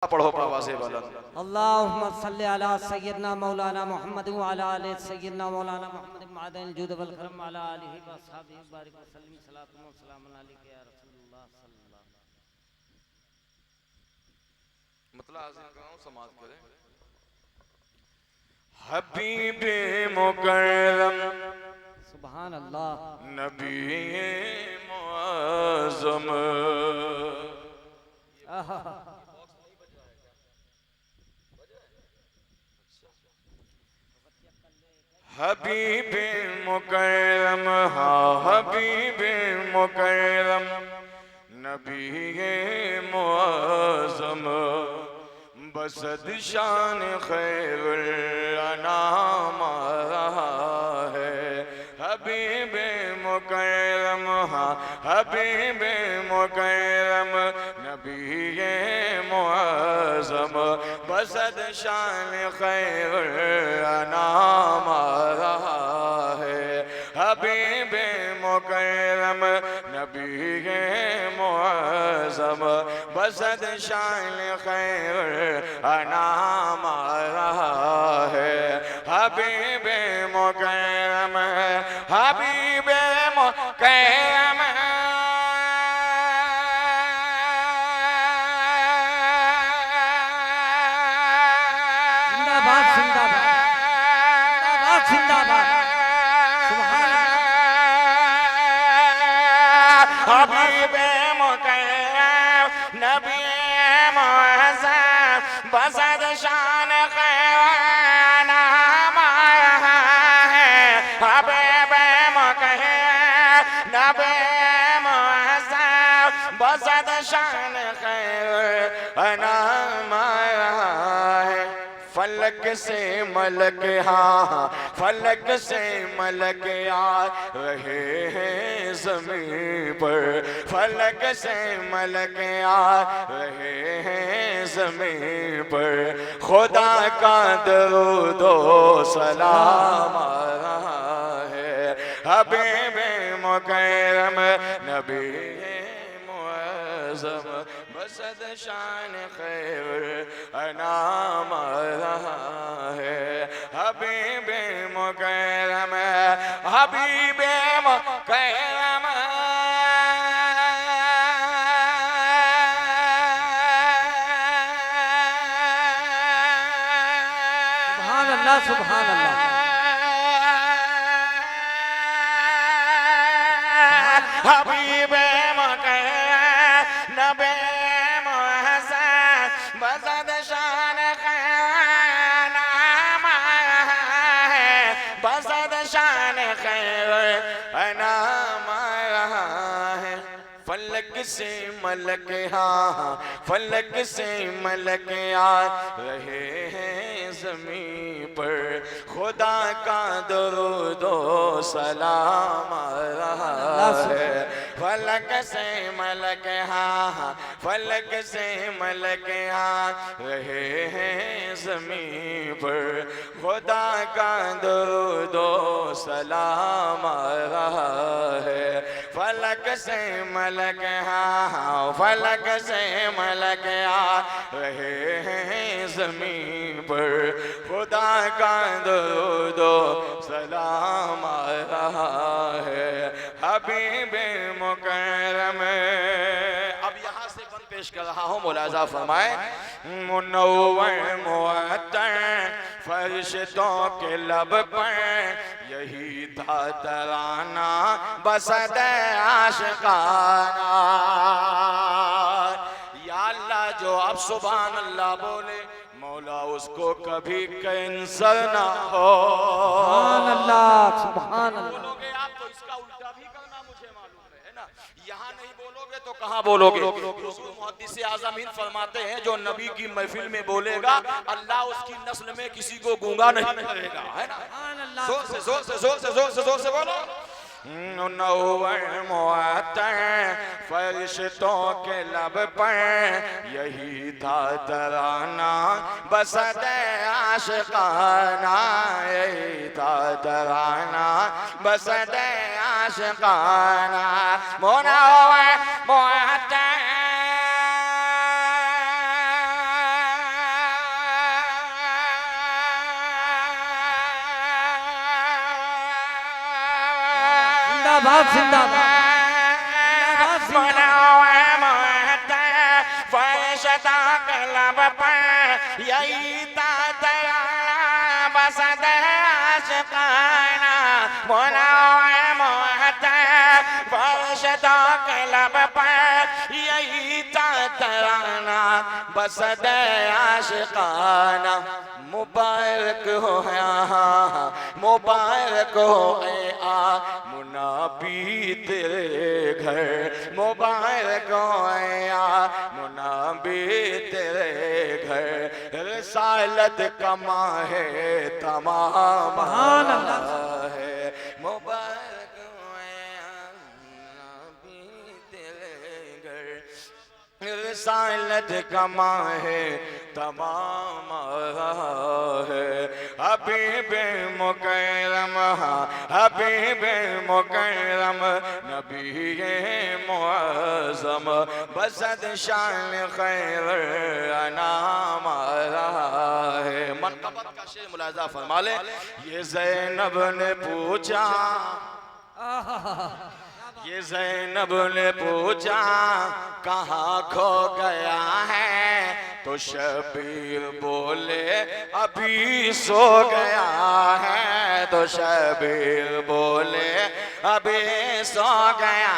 पढ़ो आवाज़े बुलंद। अल्लाहुम्मा सल्ली अला सय्यदना मौलाना मुहम्मद व अला आलि सय्यदना मौलाना मुहम्मद मादनिल जुद वल करम व अला आलिहि व अस्हाबिहि बारिक व सल्लिम सलातु व सलामुन अलैका या रसूलुल्लाह सल्लल्लाहु मतलब आज़ीम कराऊं समाज करें। हबीबे मुकर्रम सुभान अल्लाह नबी मुअज़्ज़म हबीबे मुकर्रम हाँ हबीबे मुकर्रम नबी मुअज़्ज़म बसद शान खैरुल अनाम है। हबीबे मुकर्रम हाँ हबीबे मुकर्रम नबी मुअज़्ज़म बसद शान खैरुल अनाम है। हबीबे मुकर्रम नबी मुअज़्ज़म बसद शान खैरुल अनाम है। हबीबे मुकर्रम हबीबे मुकर्रम जिंदाबाद जिंदाबाद जिंदाबाद सुभान हबीबे मुकर्रम नबी मुअज़्ज़म बसद शान खैरुल अनाम है। हबीबे मुकर्रम नबी मुअज़्ज़म बसद शान खैरुल अनाम है। फलक से मलक हाँ फलक से मलक आ रहे हैं ज़मीन पर। फलक से मलक आ रहे हैं ज़मीन पर। खुदा का दरूद व सलाम आ रहा है। हबीबे मुकर्रम नबी मुअज़्ज़म बसद शान खैरुल अनाम है। हबीबे मुकर्रम हबीबे मुकर्रम सुभान अल्लाह हबीबे मुकर्रम नबी मुअज़्ज़म बसद शान खैरुल अनाम है। बसद शान खैरुल अनाम है। फलक से मलक हाँ फलक से मलक आ रहे हैं ज़मीन पर। खुदा का दरूद व सलाम आ रहा है। फलक से मलक हाँ फलक से मलक आ रहे हैं ज़मीन पर। खुदा का दरूद व सलाम आ रहा है। फलक से मलक हाँ फलक से मलक आ रहे हैं ज़मीन पर। खुदा का दरूद व सलाम आ रहा है। हबीबे मुकर्रम अब यहाँ से बंद पेश कर रहा हूँ मुलाज़ा फरमाए। मुनव्वर मुअत्तर फरिश्तों के लब पर यही था तराना बसद आशिकाना। या अल्लाह जो आप सुभान अल्लाह बोले मौला उसको कभी कैंसर ना हो। सुभान अल्लाह सुभान अल्लाह बोलोगे आप तो इसका उल्टा भी करना मुझे मालूम है ना। यहाँ नहीं बोलोगे तो कहाँ बोलोगे। मुहद्दिस आज़म हिंद फरमाते हैं जो नबी की महफिल में बोलेगा अल्लाह उसकी नस्ल में किसी को गूंगा नहीं करेगा है ना। जोर से जोर से जोर से जोर से जोर से बोलो। मुनव्वर मुअत्तर फरिश्तों के लब पर यही था तराना बसद आशिकाना। यही था तराना बसद आशिकाना। मुनव्वर मुअत्तर जिंदाबाद जिंदाबाद फरिश्ता कलब पर यही तराना बसद आशिकाना मुनाए मोहतर फरिश्ता कलब पर यही तराना बसद आशिकाना मुबारक हो यहाँ मुबारक हो मुनाबी तेरे घर मुबारक हो मुनाबी तेरे घर रिसालत कमा है तमाम है मुबारक हो मुनाबी तेरे घर रिसालत कमा है तमाम है हबीब मुकरम हबीब मुकरम नबी मुअज़्ज़म बसद शान खैर अनाम है। मनक़बत का शेर मुलाज़ा फरमा ले। ये ज़ैनब ने पूछा ये ज़ैनब ने पूछा कहाँ खो गया है तो शबीर बोले अभी सो गया है तो शबीर बोले अभी सो गया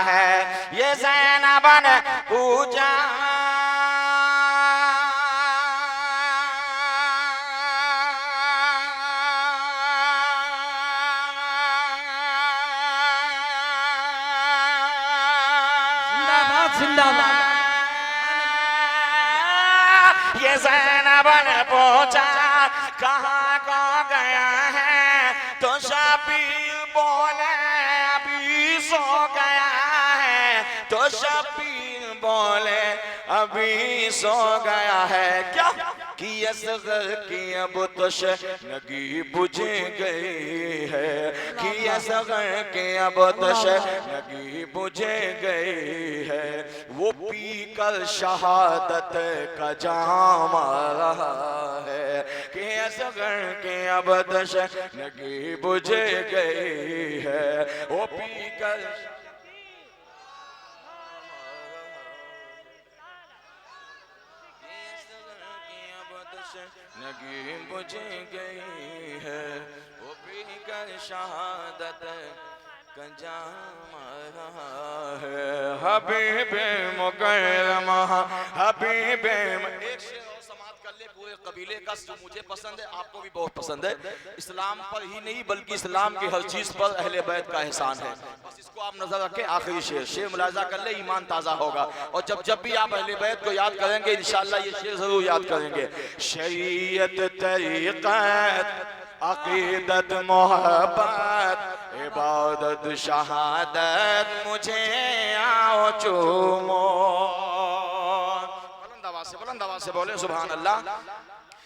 है। ये ज़ैनब ने पूछा ये ज़ैनब ने पूछा कहाँ को गया है तो शबीर बोले अभी सो गया है तो शबीर बोले अभी सो गया है। क्या कि असग़र की अब तो शनगी बुझ गई है कि असग़र की अब तो शनगी बुझ गई है। वो पी कर शहादत का जाम रहा है कि असग़र की अब तो शनगी बुझ गई है। वो पी कर नगी बुझ गई है वो भी कर शहादत का जाम रहा है। हबीब मुकरम हबीब एक शेर और समाप्त कर ले पूरे कबीले का जो मुझे पसंद है आपको भी बहुत पसंद है। इस्लाम पर ही नहीं बल्कि इस्लाम की हर चीज पर अहले बैत का एहसान है। बस इसको आप नजर रखें। आखिरी शेर मुलाजा कर ले ईमान ताज़ा होगा और जब भी आप अहले बैत को याद करेंगे इंशाअल्लाह ये शेर जरूर याद करेंगे। शरीयत तरीक़त अक़ीदत मोहब्बत इबादत शहादत मुझे आओ चूमो। बुलंद आवाज़ से बोले सुभान अल्लाह।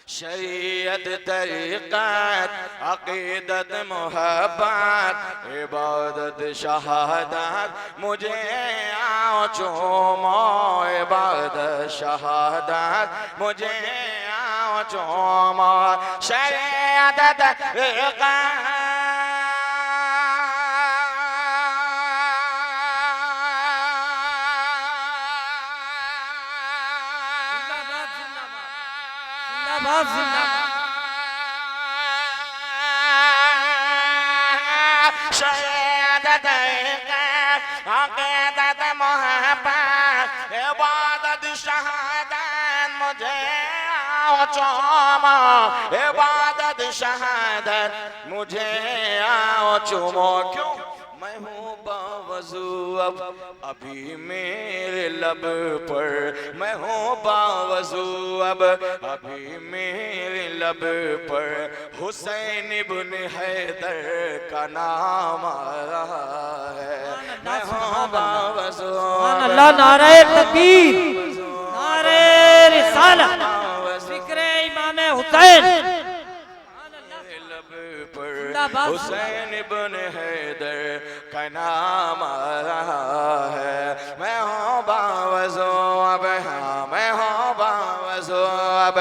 शरीयत तरीक़त अक़ीदत मोहब्बत इबादत शहादत मुझे आओ चूमो इबादत शहादत मुझे आओ चूमो। शरीयत तरीक़त शहादत अक़ीदत मोहब्बत इबादत शहादत मुझे आओ चूमो इबादत शहादत मुझे आओ चूमो। क्यों मैं हूँ बावज़ू अब अभी मेरे लब पर मैं हूँ बावज़ू अब अभी मेरे लब पर हुसैन इब्न हैदर का नाम आ रहा है। मैं हूँ बावज़ू अल्लाह नारे तकबीर नारे रिसालत ज़िक्र इमाम हुसैन हुसैन इब्न हैदर का नाम आ रहा है। मैं हूँ बावज़ू अब हाँ मैं हूँ बावज़ू अब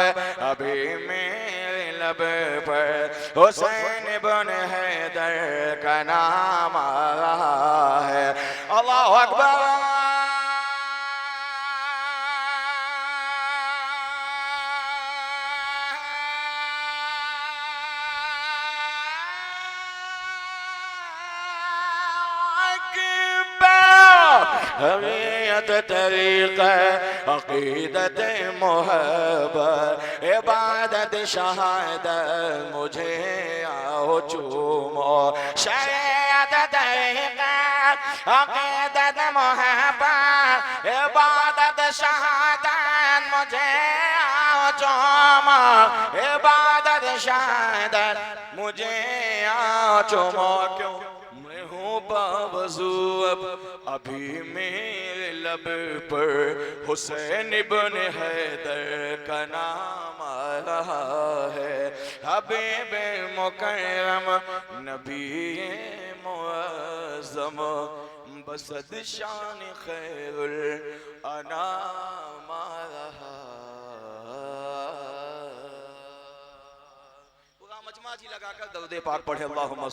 अभी मेरे लब पर हुसैन इब्न हैदर का नाम आया है। अल्लाहु अकबर। हमीयत तरीक़ा अक़ीदत मोहब्बत इबादत शहादत मुझे आओ चूमो। शरीयत तरीक़ा अक़ीदत मोहब्बत इबादत शहादत मुझे आओ चूमो। इबादत शहादत मुझे आओ चूमो। क्यों मैं हूँ बावज़ू अभी मेरे लब पर हुसैन इब्न हैदर का नाम आ रहा है। हबीब मुकर्रम नबी मुअज़्ज़म बसद शान खैरुल अनाम आ रहा। पूरा मजमा जी लगाकर दरूद पाक पढ़े। अल्लाहुम्मा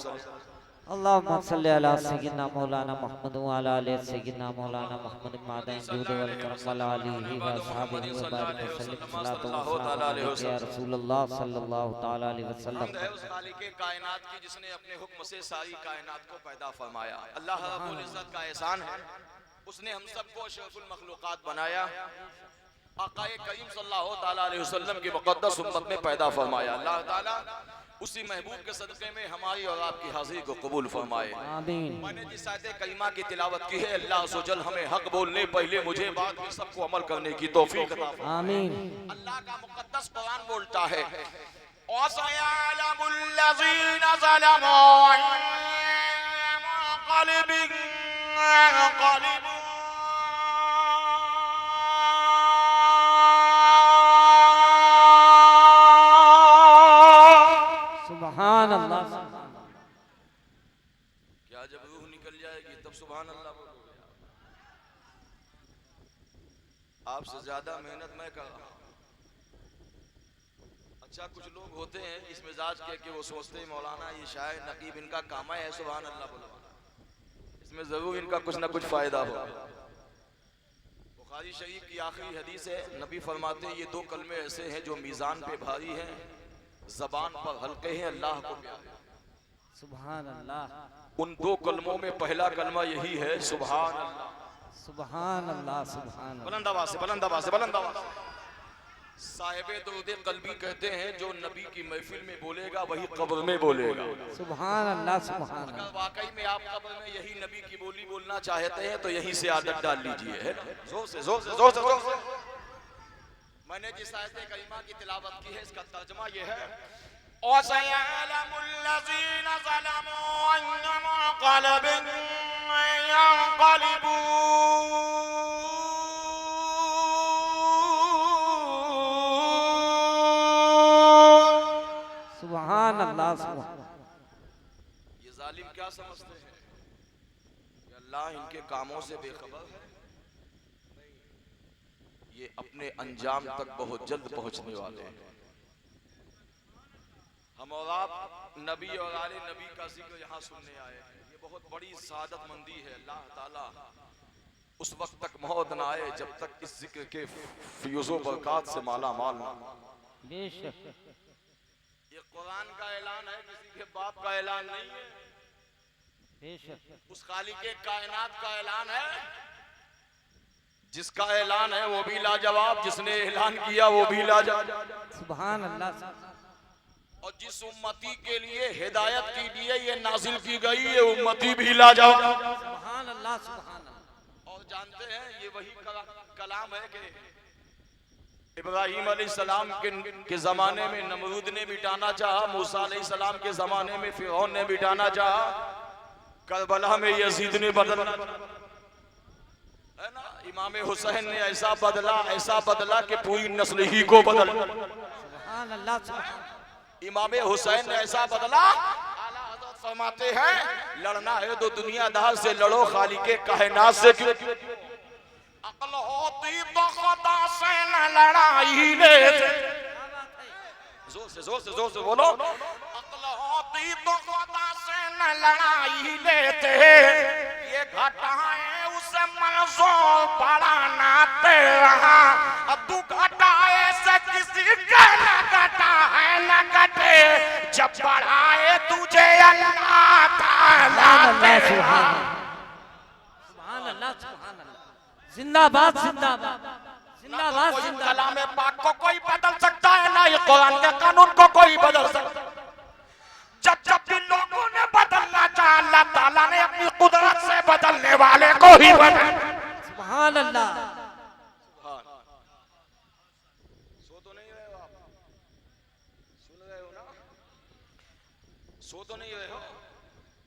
अल्लाहुम्मा सल्ली अला सय्यिदना मौलाना मुहम्मद व अला आलि सय्यिदना मौलाना मुहम्मद मादन जूद वल करम व अला आलिहि व असहाबिहि व बारिक वसल्लम सल्लल्लाहु अलैहि या रसूलुल्लाह सल्लल्लाहु तआला अलैहि वसल्लम। है उस खालिक़े कायनात की जिसने अपने हुक्म से सारी कायनात को पैदा फरमाया। अल्लाह रब्बुल इज्जत का एहसान है, उसने हम सबको अशरफुल मखलूक़ात बनाया, आक़ाए करीम सल्लल्लाहु तआला अलैहि वसल्लम की मुक़द्दस उम्मत में पैदा फरमाया। अल्लाह ताला उसी महबूब के सदक़े में हमारी और आपकी हाज़िरी को कबूल फरमाए। आमीन। मैंने जिस आयत करीमा की तिलावत की है, अल्लाह सुजल हमें हक बोलने पहले मुझे बाद में सबको अमल करने की तौफीक अता फरमाए। आमीन। अल्लाह का मुक़द्दस कुरान बोलता है, वसयअलमुल लज़ीना ज़लमू अय्युम सुभान अल्लाह। क्या जब रूह निकल जाएगी तब सुभान अल्लाह बोलोगे? आपसे ज्यादा मेहनत मैं कर रहा हूं। अच्छा, कुछ लोग होते हैं इस मिजाज के कि वो सोचते हैं मौलाना ये शायर नकीब इनका काम है सुभान अल्लाह बोलवाना, इसमें जरूर इनका कुछ ना कुछ फायदा हो। बुखारी शरीफ की आखिरी हदीस है, नबी फरमाते हैं ये दो कलमे ऐसे हैं जो मीज़ान पे भारी हैं, ज़बान पर हल्के हैं, अल्लाह को प्यारे। सुभान अल्लाह। उन दो कलमों में पहला कलमा यही है सुभान अल्लाह। सुभान अल्लाह। सुभान अल्लाह। बुलंद आवाज़ से, बुलंद आवाज़ से, बुलंद आवाज़ से। साहिब दुरूद क़ल्बी कहते हैं जो नबी की महफिल में बोलेगा वही कब्र में बोलेगा। सुभान अल्लाह। सुभान अगर अल्लाह। वाकई में आप कब्र में यही नबी की बोली बोलना चाहते हैं तो यहीं से आदत डाल लीजिए, है ना? जोर से, जोर से, जोर से, जोर से। मैंने जिस आयत करीमा की तिलावत की है इसका तर्जुमा ये है, वसयअलमुल लज़ीना ज़लमू अय्युम सुभान अल्लाह। सुभान। ये जालिम क्या समझते हैं कि अल्लाह इनके कामों से बेखबर है? ये अपने अंजाम तक बहुत जल्द पहुंचने वाले हैं। हम और आप नबी और आले नबी का जिक्र यहाँ सुनने आए हैं, ये बहुत बड़ी सादत मंदी है। अल्लाह ताला उस वक्त तक मौत न आए जब तक इस जिक्र के फ्यूज़ो बरक़ात से माला माल ना। बेशक। ये कुरान का ऐलान है, किसी के बाप का ऐलान नहीं है। बेशक। उस खालिक़े कायनात का ऐलान है, जिसका ऐलान है वो भी लाजवाब, जिसने ऐलान किया वो भी लाजवाब। सुभान अल्लाह। और जिस उम्मती के लिए हिदायत के लिए ये नाजिल की गई ये उम्मती भी लाजवाब। सुभान अल्लाह। सुभान अल्लाह। और जानते हैं ये वही कलाम है कि इब्राहीम अलैहिस्सलाम के जमाने में नमरूद ने मिटाना चाहा, मूसा अलैहिस्सलाम के जमाने में फिरौन ने मिटाना चाहा, करबला में यजीद ने बदला, है ना? इमाम हुसैन ने ऐसा बदला कि पूरी नस्ल ही को बदल। सुभान अल्लाह। सुभान। इमाम हुसैन ने ऐसा बदला, आला हज़रत फरमाते हैं लड़ना है तो दुनियादार से लड़ो, खालिक़े कायनात से क्यों? अक्ल होती तो खुदा से न लड़ाई लेते। जोर जोर से बोलो। अक्ल होती तो खुदा से न लड़ाई लेते, ये घटाए उसे मंजूर बढ़ाना तेरा, तू घटाए से किसी का न घटा है न घटे, जब बढ़ाए तुझे अल्लाह ताला तेरा। सुभान अल्लाह सुभान अल्लाह। जिंदाबाद जिंदाबाद जिंदाबाद कोई जिंदाबाद। कलाम पाक को कोई बदल सकता है ना ये कुरान के कानून को कोई बदल सकता। जब जब भी लोगों ने बदलना चाहा, अल्लाह ताला ने अपनी कुदरत से बदलने वाले को ही बदला। सुभान अल्लाह। सो तो नहीं रहे हो आप? सुन रहे हो ना? सो तो नहीं रहे हो?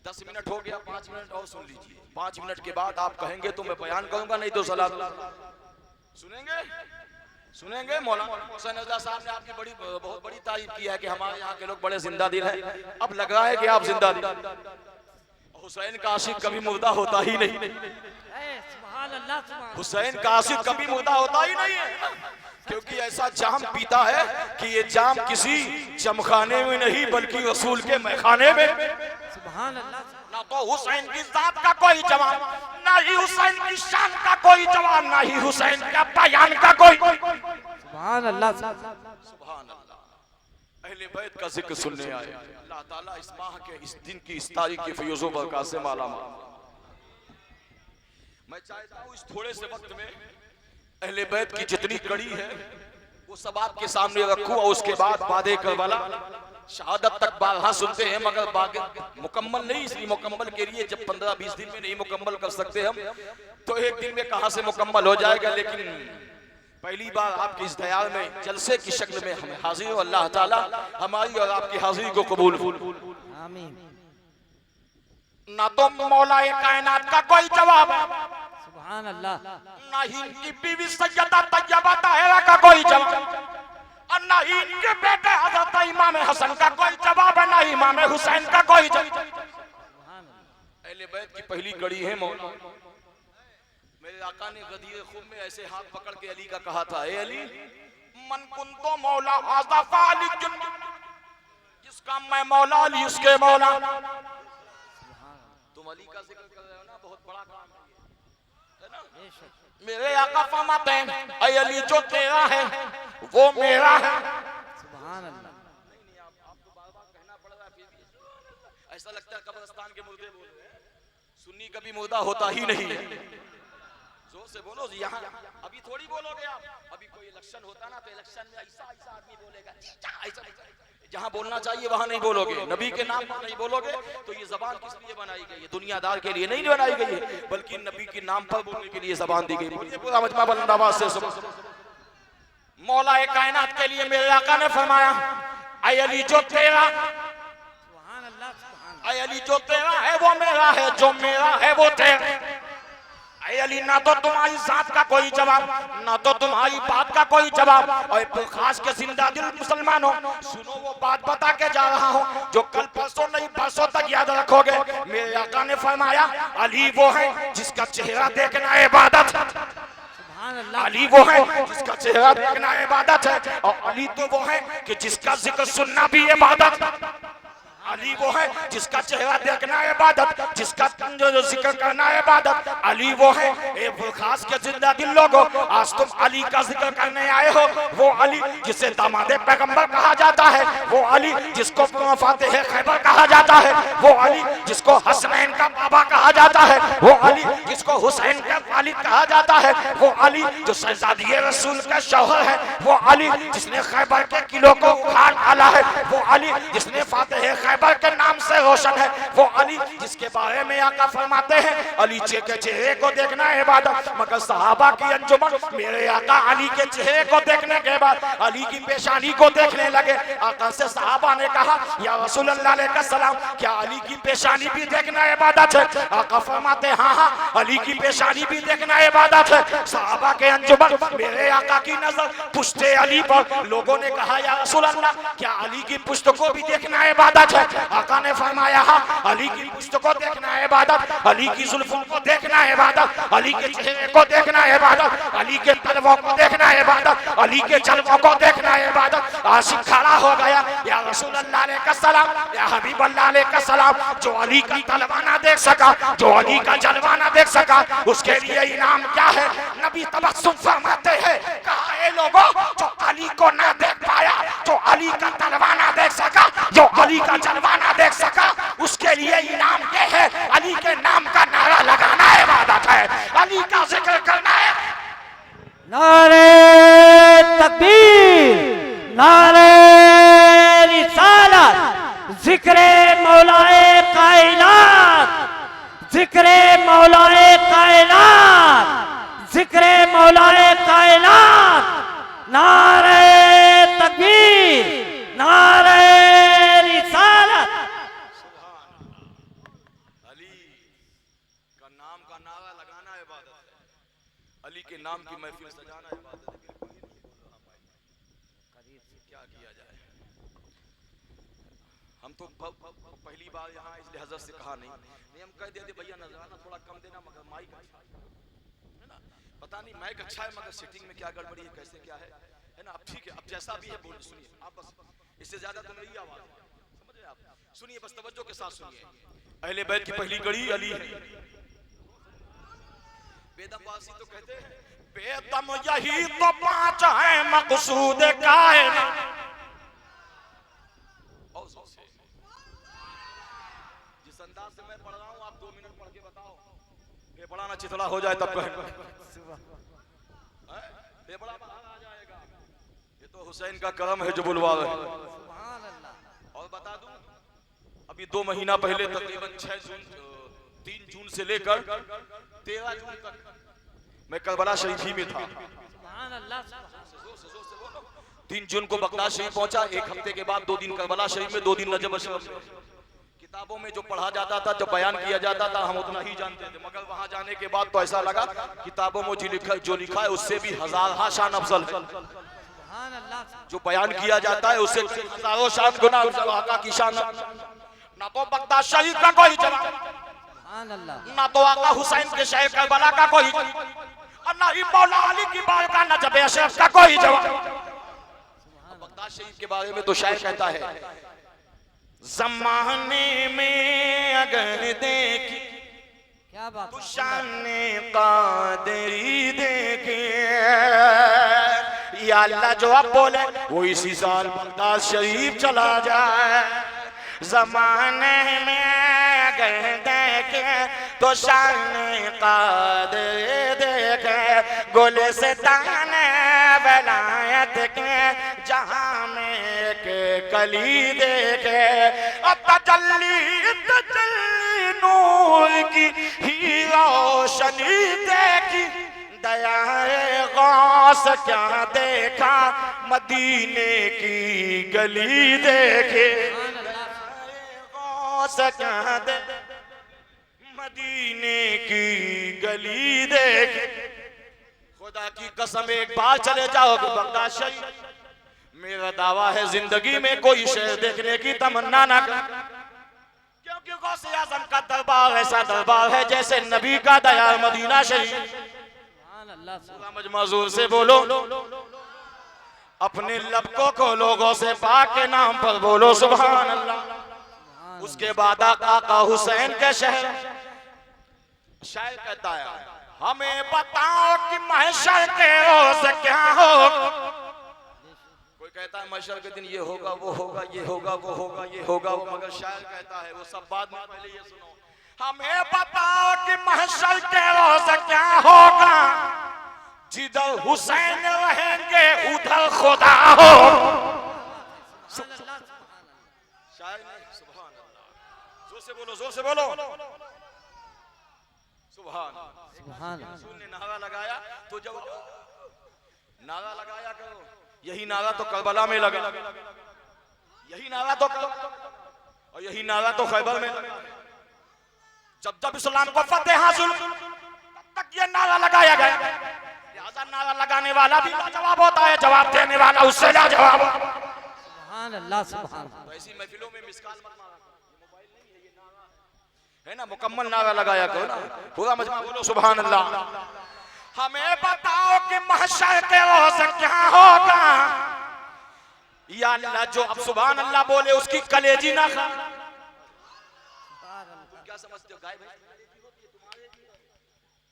10 मिनट हो गया, 5 मिनट और सुन लीजिए। 5 मिनट के बाद आप कहेंगे तो मैं बयान करूंगा, नहीं तो सलाह सुनेंगे। सुनेंगे। मौलाना हुसैन रज़ा साहब ने आपकी बहुत बड़ी तारीफ की है कि हमारे यहाँ के लोग बड़े जिंदा दिल हैं। अब लग रहा है कि आप जिंदा दिल। हुसैन का आशिक कभी मुर्दा होता ही नहीं। सुभान अल्लाह सुभान। हुसैन का आशिक कभी मुर्दा होता ही नहीं है, क्योंकि ऐसा जाम पीता है कि ये जाम किसी जमखाने में नहीं बल्कि रसूल के मैखाने में। सुभान अल्लाह। ना तो हुसैन की जात का कोई जवाब, ना ही हुसैन की शान का कोई जवाब, ना ही हुसैन का बयान का कोई। सुभान अल्लाह सुभान अल्लाह। अहले बैत का जिक्र सुनने आए। अल्लाह ताला इस माह के इस दिन की इस तारीख की फैज़ो बरकत से मालामाल। मैं चाहता हूँ इस थोड़े से वक्त में अहले बैत की जितनी कड़ी है वो सब आपके सामने रखूं, और उसके बाद बादे करबला शहादत तक बारहा सुनते हैं, मगर बागे मुकम्मल नहीं। इसलिए मुकम्मल के लिए जब 15-20 दिन में नहीं मुकम्मल कर सकते हम, तो एक दिन में कहां से मुकम्मल हो जाएगा। लेकिन पहली बार आपकी इस दयाल में जलसे की शक्ल में हमें हाजिर हो। अल्लाह ताला हमारी और आपकी हाजिरी को कबूल आमीन। ना तो मौला कायनात का कोई जवाब, सुभान अल्लाह। ना ही इनकी बीवी सैयदा तैयबा ताहिरा का कोई जवाब, और ना ही इनके बेटे हजरत इमाम हसन का कोई जवाब है, ना ही इमाम हुसैन का कोई जवाब। अहले बैत की पहली कड़ी है मौला। मेरे आका ने गदीर खूब में ऐसे हाथ पकड़ के अली का कहा था, ए अली मन कुंतो मौला हाज़ा फ़ाली जुन्न, जिसका मैं मौला अली उसके मौला। तुम अली का जिक्र कर रहे हो ना, बहुत बड़ा काम है ना। मेरे आका फरमाते हैं, ऐ अली जो तेरा है वो मेरा है। सुभान अल्लाह। नहीं आपको बार-बार कहना पड़ रहा है, फिर भी ऐसा लगता है कब्रिस्तान के मुर्दे बोल रहे हैं। सुन्नी कभी मुर्दा होता ही नहीं है। जोर से बोलो। यहाँ अभी थोड़ी बोलोगे आप, अभी कोई इलेक्शन होता ना तो इलेक्शन में ऐसा आदमी बोलेगा, ऐसा जहाँ बोलना चाहिए वहाँ नहीं बोलोगे, नबी के नाम पर नहीं बोलोगे। तो ये जबान किस लिए बनाई गई है? दुनियादार के लिए नहीं बनाई गई है, बल्कि नबी के नाम पर बोलने के लिए जबान दी गई है। पूरा मजमा बुलंद आवाज से सुनो। मौला कायनात के लिए मेरे आका ने फरमाया, ऐ अली जो तेरा, सुभान अल्लाह सुभान। ऐ अली जो तेरा है वो मेरा है, जो मेरा है वो तेरा। ऐ अली ना तो तुम्हारी जात का कोई जवाब, ना तो तुम्हारी बात का कोई जवाब। और खास के जिंदा दिल मुसलमानों सुनो, वो बात बता के जा रहा हूँ जो कल परसों नहीं बरसों तक याद रखोगे। मेरे आका ने फरमाया, अली वो है जिसका चेहरा देखना इबादत है। सुभान अल्लाह। अली वो है जिसका चेहरा देखना इबादत है, और अली तो वो है कि जिसका जिक्र सुनना भी इबादत है। अली वो है जिसका चेहरा देखना इबादत, जिसका जिक्र करना इबादत। अली वो है, एक खास के जिंदा दिल लोगों, आज तुम अली का जिक्र करने आए हो। वो अली जिसे दामादे पैगंबर कहा जाता है, वो अली जिसको फातिह खैबर कहा जाता है, वो अली जिसको हसनैन का बाबा कहा जाता है, वो अली जिसको हुसैन का वालिद कहा जाता है, वो अली जो शहजादी रसूल का शौहर है, वो अली जिसने खैबर के किलों को उखाड़ डाला है, वो अली जिसने फातिह खैबर के नाम से रोशन है, वो अली जिसके बारे में आका फरमाते हैं, अली के चेहरे को देखना है इबादत। मगर सहाबा की अंजुमन मेरे आका अली के चेहरे को देखने के बाद अली की पेशानी को देखने लगे। आका से सहाबा ने कहा, या रसूलुल्लाह अलैहि सलाम, क्या अली की पेशानी भी देखना इबादत है? आका फरमाते, हाँ हाँ, अली की पेशानी भी देखना इबादत है। सहाबा के अंजुमन मेरे आका की नजर पुश्ते अली पर। लोगों ने कहा, या रसूलुल्लाह, क्या अली की पुश्त को भी देखना इबादत है? आका ने फरमाया अली की पुश्त को देखना है इबादत, अली की जुल्फों को देखना है इबादत, अली के चेहरे को देखना है इबादत, अली के तलवों को देखना है इबादत, अली के जलवों को देखना है इबादत। आशिक खड़ा हो गया, या रसूल अल्लाह अलैहि सलाम, या हबीब अल्लाह अलैहि सलाम, जो अली का तलवा ना देख सका, जो अली का जलवा ना देख सका, उसके लिए इनाम क्या है? नबी तबस्सुम फरमाते हैं, कहा ए लोगों जो अली को ना देख पाया, जो अली का तलवा ना देख सका, जो अली का जलवा ना देख सका, उसके लिए इनाम ये है, अली के नाम का नारा लगाना है इबादत है, अली का जिक्र करना है। नारे तकबीर, नारे रिसालत, जिक्रे मौलाए कायनात, जिक्रे मौलाए कायनात, जिक्रे मौलाए कायनात, नारे तकबीर, नारे रिसालत। अली का नाम का नारा लगाना इबादत है, अली के नाम की महफिल सजाना इबादत है। क्या किया जाए? हम तो पहली बार यहाँ इसलिए हजरत से कहा नहीं, हम कह देते भैया नजराना थोड़ा कम देना, मगर माइक है ना, पता नहीं माइक अच्छा है मगर सेटिंग में क्या गड़बड़ी है, कैसे क्या है ना। अब ठीक है, अब जैसा भी है बोल सुनिए आप, बस इससे ज्यादा तो मेरी आवाज है, समझ रहे आप? सुनिए बस तवज्जो के साथ सुनिए। अहले बैत की पहली कड़ी अली है। बेदम वासी तो कहते हैं बेदम यही तो पांच है मकसूद कायनात। जिस अंदाज से मैं पढ़ रहा हूँ आप 2 मिनट पढ़ के बताओ, फेफड़ा ना चिथड़ा हो जाए तब कहें, फेफड़ा बाहर आ जाएगा। ये तो हुसैन का करम है जो बुलवा रहे हैं। और बता दूं अभी 2 महीना पहले तकरीबन 3 जून से लेकर 13 जून तक मैं करबला शरीफ ही में था। 3 जून को बगदाद शरीफ पहुंचा, 1 हफ्ते के बाद 2 दिन करबला शरीफ में, 2 दिन नजफ शरीफ में। किताबों में जो पढ़ा जाता था, जब बयान किया जाता था, हम उतना ही जानते थे, मगर वहां जाने के बाद तो ऐसा लगा किताबों में जो लिखा है उससे भी हजारों शान अफजल है। जो बयान किया जाता है उससे हजारों शान गुना आका की शान। ना तो बगदाद शरीफ का कोई जवाब, ना तो आका हुसैन के शहर करबला का कोई, और ना ही मौला अली की बारगाह नजफ शरीफ का कोई जवाब। बगदाद शरीफ के बारे में तो शायर कहता है, जमाने में अगर देखी क्या बात, तो शाने कादरी देखे, या अल्लाह जो आप बोले वो इसी साल बगदाद शरीफ चला जाए। जमाने में अगर देखे तो शाने कादरी देखे, गोले से ताने वलायत के जहां में के कली देखे, अब तजल्ली नूर की ही रोशनी देखी, दयाए गौस क्या देखा मदीने की गली देखे, गौस क्या देखा मदीने की गली देखे। खुदा की कसम एक बार चले जाओगे बगदाद शरीफ, मेरा दावा है जिंदगी में कोई शहर देखने की तमन्ना ना कर, क्योंकि गौसे आजम का दरबार ऐसा दरबार है जैसे नबी का दयाल मदीना शरीफ। मजमूर से बोलो, अपने लब को खोलो, गौसे पाक के नाम पर बोलो सुभान अल्लाह। उसके बाद आका हुसैन के शहर, शायर कहता है हमें बताओ कि महशर के रोज क्या हो। कोई कहता है महशर के दिन ये होगा वो होगा, ये होगा वो होगा, ये होगा वो, मगर शायर कहता है वो सब बाद में, पहले ये सुनो, हमें बताओ कि महशर के रोज क्या होगा, जिधर हुसैन रहेंगे उधर खुदा हो। शायर ने सुभान अल्लाह, जोर से बोलो, जोर से बोलो सुभान। ने नारा लगाया तो जब नारा लगाया करो, यही नारा तो करबला में लगा, यही नारा तो और यही नारा तो खैबर में लगा। जब जब इस्लाम को फतेह हासिल तब तक ये नारा लगाया गया। लिहाजा नारा लगाने वाला भी लाजवाब होता है, जवाब देने वाला उससे लाजवाब। सुभान अल्लाह, सुभान। तो ऐसी महफिलों में मिसकाल मत मारा। है ना, मुकम्मल नारा लगाया करो ना, पूरा मजमा बोलो सुभान अल्लाह। हमें बताओ कि महशर के रोज क्या होगा, या अल्लाह जो अब सुभान अल्लाह बोले उसकी कलेजी ना खा। क्या समझते हो गाय भाई,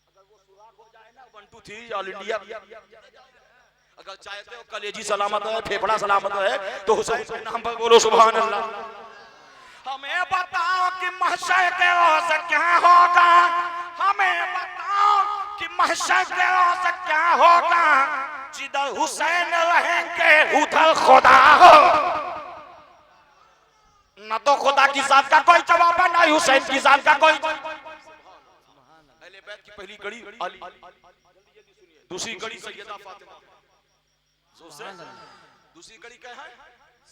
अगर वो सुराख हो जाए ना 1 2 3 ऑल इंडिया, अगर चाहते हो कलेजी सलामत है, फेफड़ा सलामत है, तो हुसैन के नाम पर बोलो सुभान अल्लाह। हमें बताओ कि महशर के रोज क्या होगा, हमें बताओ कि महशर के रोज क्या होगा, जिधर हुसैन रहेंगे उधर खुदा हो। न तो खुदा की जात का कोई जवाब है, ना हुसैन की जात का कोई। अहले बैत की पहली कड़ी अली, दूसरी कड़ी सैयदा फातिमा, दूसरी कड़ी क्या है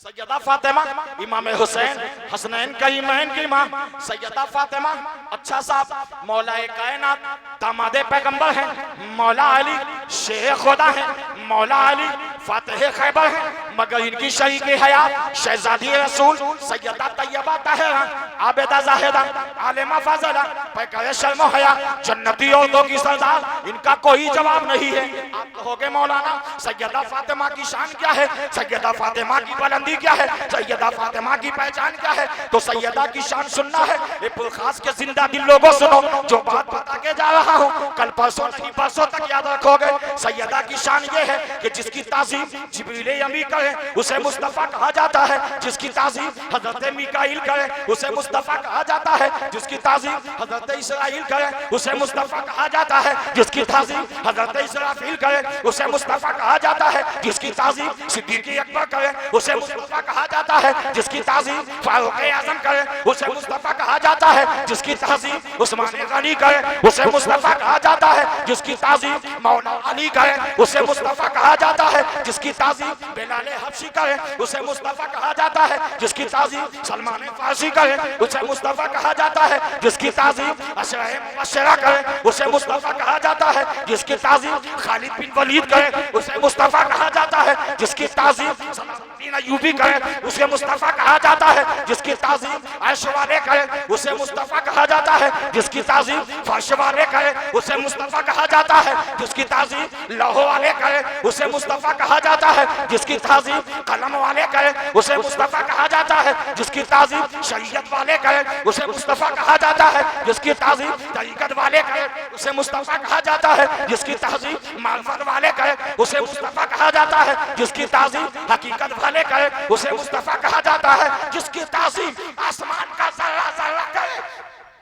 सैयदा फातिमा, इमाम हुसैन हसनैन का ईमान की मां सैयदा फातिमा। अच्छा साहब, मौलाए कायनात दामादे पैगंबर हैं, मौला अली शेर खुदा है, मौला अली फातिह खैबर है, मगर इनकी शरीक हयात शहजादी रसूल सैयदा तैयबा ताहिरा आबिदा जाहिदा आलिमा फाज़िला पैकर शर्म हया जन्नती औरतों की सरदार, इनका कोई जवाब नहीं है। आप कहोगे मौलाना सैयदा फातिमा की शान क्या है, सैयदा फातिमा की बुलंदी क्या है, सैयदा फातिमा की पहचान क्या है, तो सैयदा की शान सुनना है। ये पुरखास के जिंदा दिल लोगों सुनो, जो बात बता के जा रहा हूँ कल परसों नहीं परसों तक याद रखोगे। सैयदा की शान ये है कि जिसकी ताज़ीम जिब्रील अमी करे उसे मुस्तफा कहा जाता है, जिसकी ताज़ीम हजरत मिकाईल करे उसे मुस्तफा कहा जाता है, जिसकी ताज़ीम हजरत इसराइल करे उसे मुस्तफा कहा जाता है, जिसकी ताज़ीम हजरत इसराफील करे उसे मुस्तफा कहा जाता है, जिसकी ताज़ीम सिद्दीक़ अकबर करे उसे मुस्तफा कहा जाता है, जिसकी ताज़ीम फारूक आज़म करे उसे मुस्तफा कहा जाता है, जिसकी ताज़ीम उस्मान गनी करे उसे मुस्तफा कहा जाता है, जिसकी ताज़ीम मौला अली करे उसे मुस्तफा कहा जाता है, जिसकी ताज़ीम बिलाल हबशी करे उसे मुस्तफा कहा जाता है, जिसकी ताज़ीम सलमान फारसी करे उसे मुस्तफा कहा जाता है, जिसकी ताज़ीम अशरा मुबश्शिरा करे उसे मुस्तफा कहा जाता है, जिसकी ताज़ीम खालिद बिन वलीद करे उसे मुस्तफा कहा जाता है, जिसकी ताज़ीम सलाहुद्दीन अय्यूबी करे उसे मुस्तफा कहा जाता है, जिसकी ताज़ीम अर्श वाले करे उसे मुस्तफा कहा जाता है, जिसकी ताज़ीम फर्श वाले करे उसे मुस्तफा कहा जाता है, जिसकी ताज़ीम लौह वाले करे उसे मुस्तफा कहा जाता है, जिसकी ताज़ीम कलम वाले करे उसे मुस्तफा कहा जाता है, जिसकी ताज़ीम शरीयत वाले करे उसे मुस्तफा कहा जाता है, जिसकी ताज़ीम तरीक़त वाले करे उसे मुस्तफा कहा जाता है, जिसकी ताज़ीम मार्फत वाले करे उसे मुस्तफा कहा जाता है, जिसकी ताज़ीम हकीकत वाले करे उसे मुस्तफा कहा जाता है, जिसकी ताज़ीम आसमान का ज़र्रा ज़र्रा करे